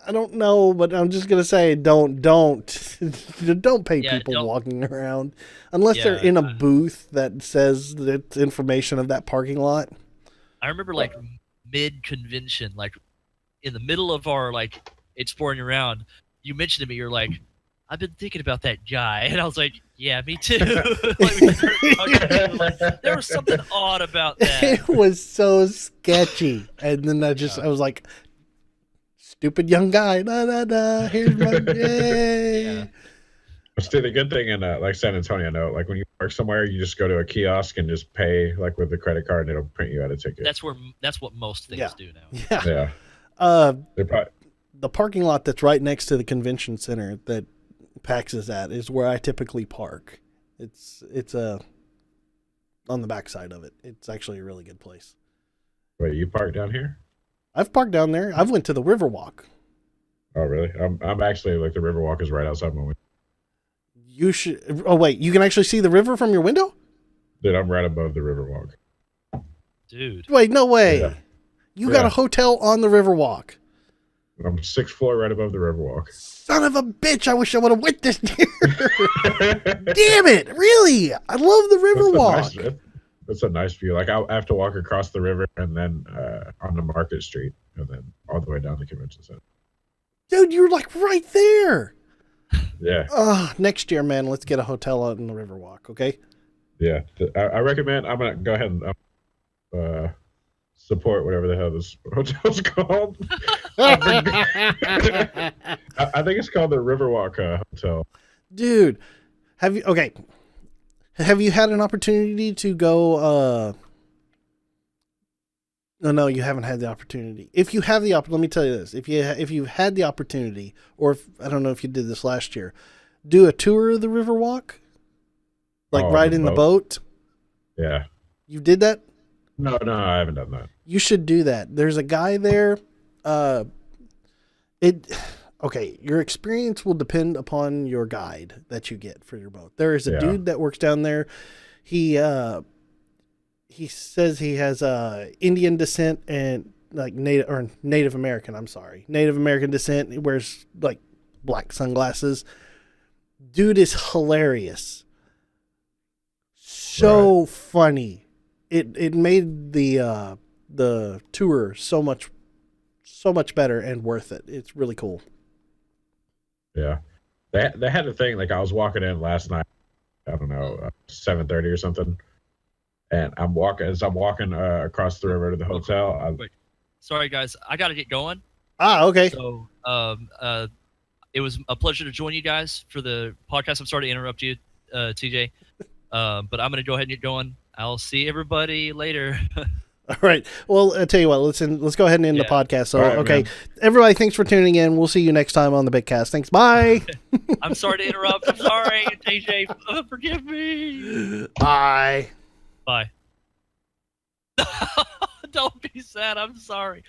I don't know, but I'm just gonna say don't pay Yeah, people don't- walking around unless they're Yeah. in a booth that says that it's information of that parking lot. I remember like mid convention, like in the middle of our like exploring around, you mentioned to me, you're like, I've been thinking about that guy, and I was like, yeah, me too. Like, we started talking, like, there was something odd about that. It was so sketchy, and then I was like, stupid young guy, da da da. Here's my yay. Yeah. See, the good thing in like San Antonio, no, like when you park somewhere, you just go to a kiosk and just pay like with the credit card, and it'll print you out a ticket. That's what most things Yeah. do now. Yeah. Yeah. They're probably, The parking lot that's right next to the convention center that PAX is at is where I typically park. It's on the backside of it. It's actually a really good place. wait, you park down here? I've parked down there. I've went to the Riverwalk. Oh, really? I'm actually like the Riverwalk is right outside my window. You should. Oh wait, you can actually see the river from your window. Dude, I'm right above the Riverwalk. Dude. Wait, no way. Yeah. You got Yeah. a hotel on the Riverwalk. I'm 6th floor right above the Riverwalk. Son of a bitch! I wish I would have witnessed here. Damn it! Really, I love the Riverwalk. That's a nice view. Like I have to walk across the river and then on the Market Street and then all the way down the convention center. Dude, you're like right there. Yeah, Next year, man, let's get a hotel out in the Riverwalk, okay? yeah. I recommend. I'm gonna go ahead and support whatever the hell this hotel's called. I think it's called the Riverwalk Hotel. Dude, have you had an opportunity to go no, you haven't had the opportunity. If you have the let me tell you this. If you've had the opportunity, or I don't know if you did this last year, do a tour of the Riverwalk. Like ride in the boat. Yeah. You did that? No, I haven't done that. You should do that. There's a guy there. Your experience will depend upon your guide that you get for your boat. There is a dude that works down there. He says he has Indian descent and like Native American. I'm sorry, Native American descent. He wears like black sunglasses. Dude is hilarious. So funny. It made the tour so much better and worth it. It's really cool. Yeah, they had a thing. Like I was walking in last night. I don't know, 7:30 or something. And I'm walking across the river to the hotel. Sorry, guys. I got to get going. Okay. So, it was a pleasure to join you guys for the podcast. I'm sorry to interrupt you, TJ. But I'm going to go ahead and get going. I'll see everybody later. All right. Well, I'll tell you what. Let's go ahead and end the podcast. So, right, okay, man. Everybody, thanks for tuning in. We'll see you next time on the BitCast. Thanks. Bye. I'm sorry to interrupt. I'm sorry, TJ. Forgive me. Bye. Bye. Don't be sad. I'm sorry.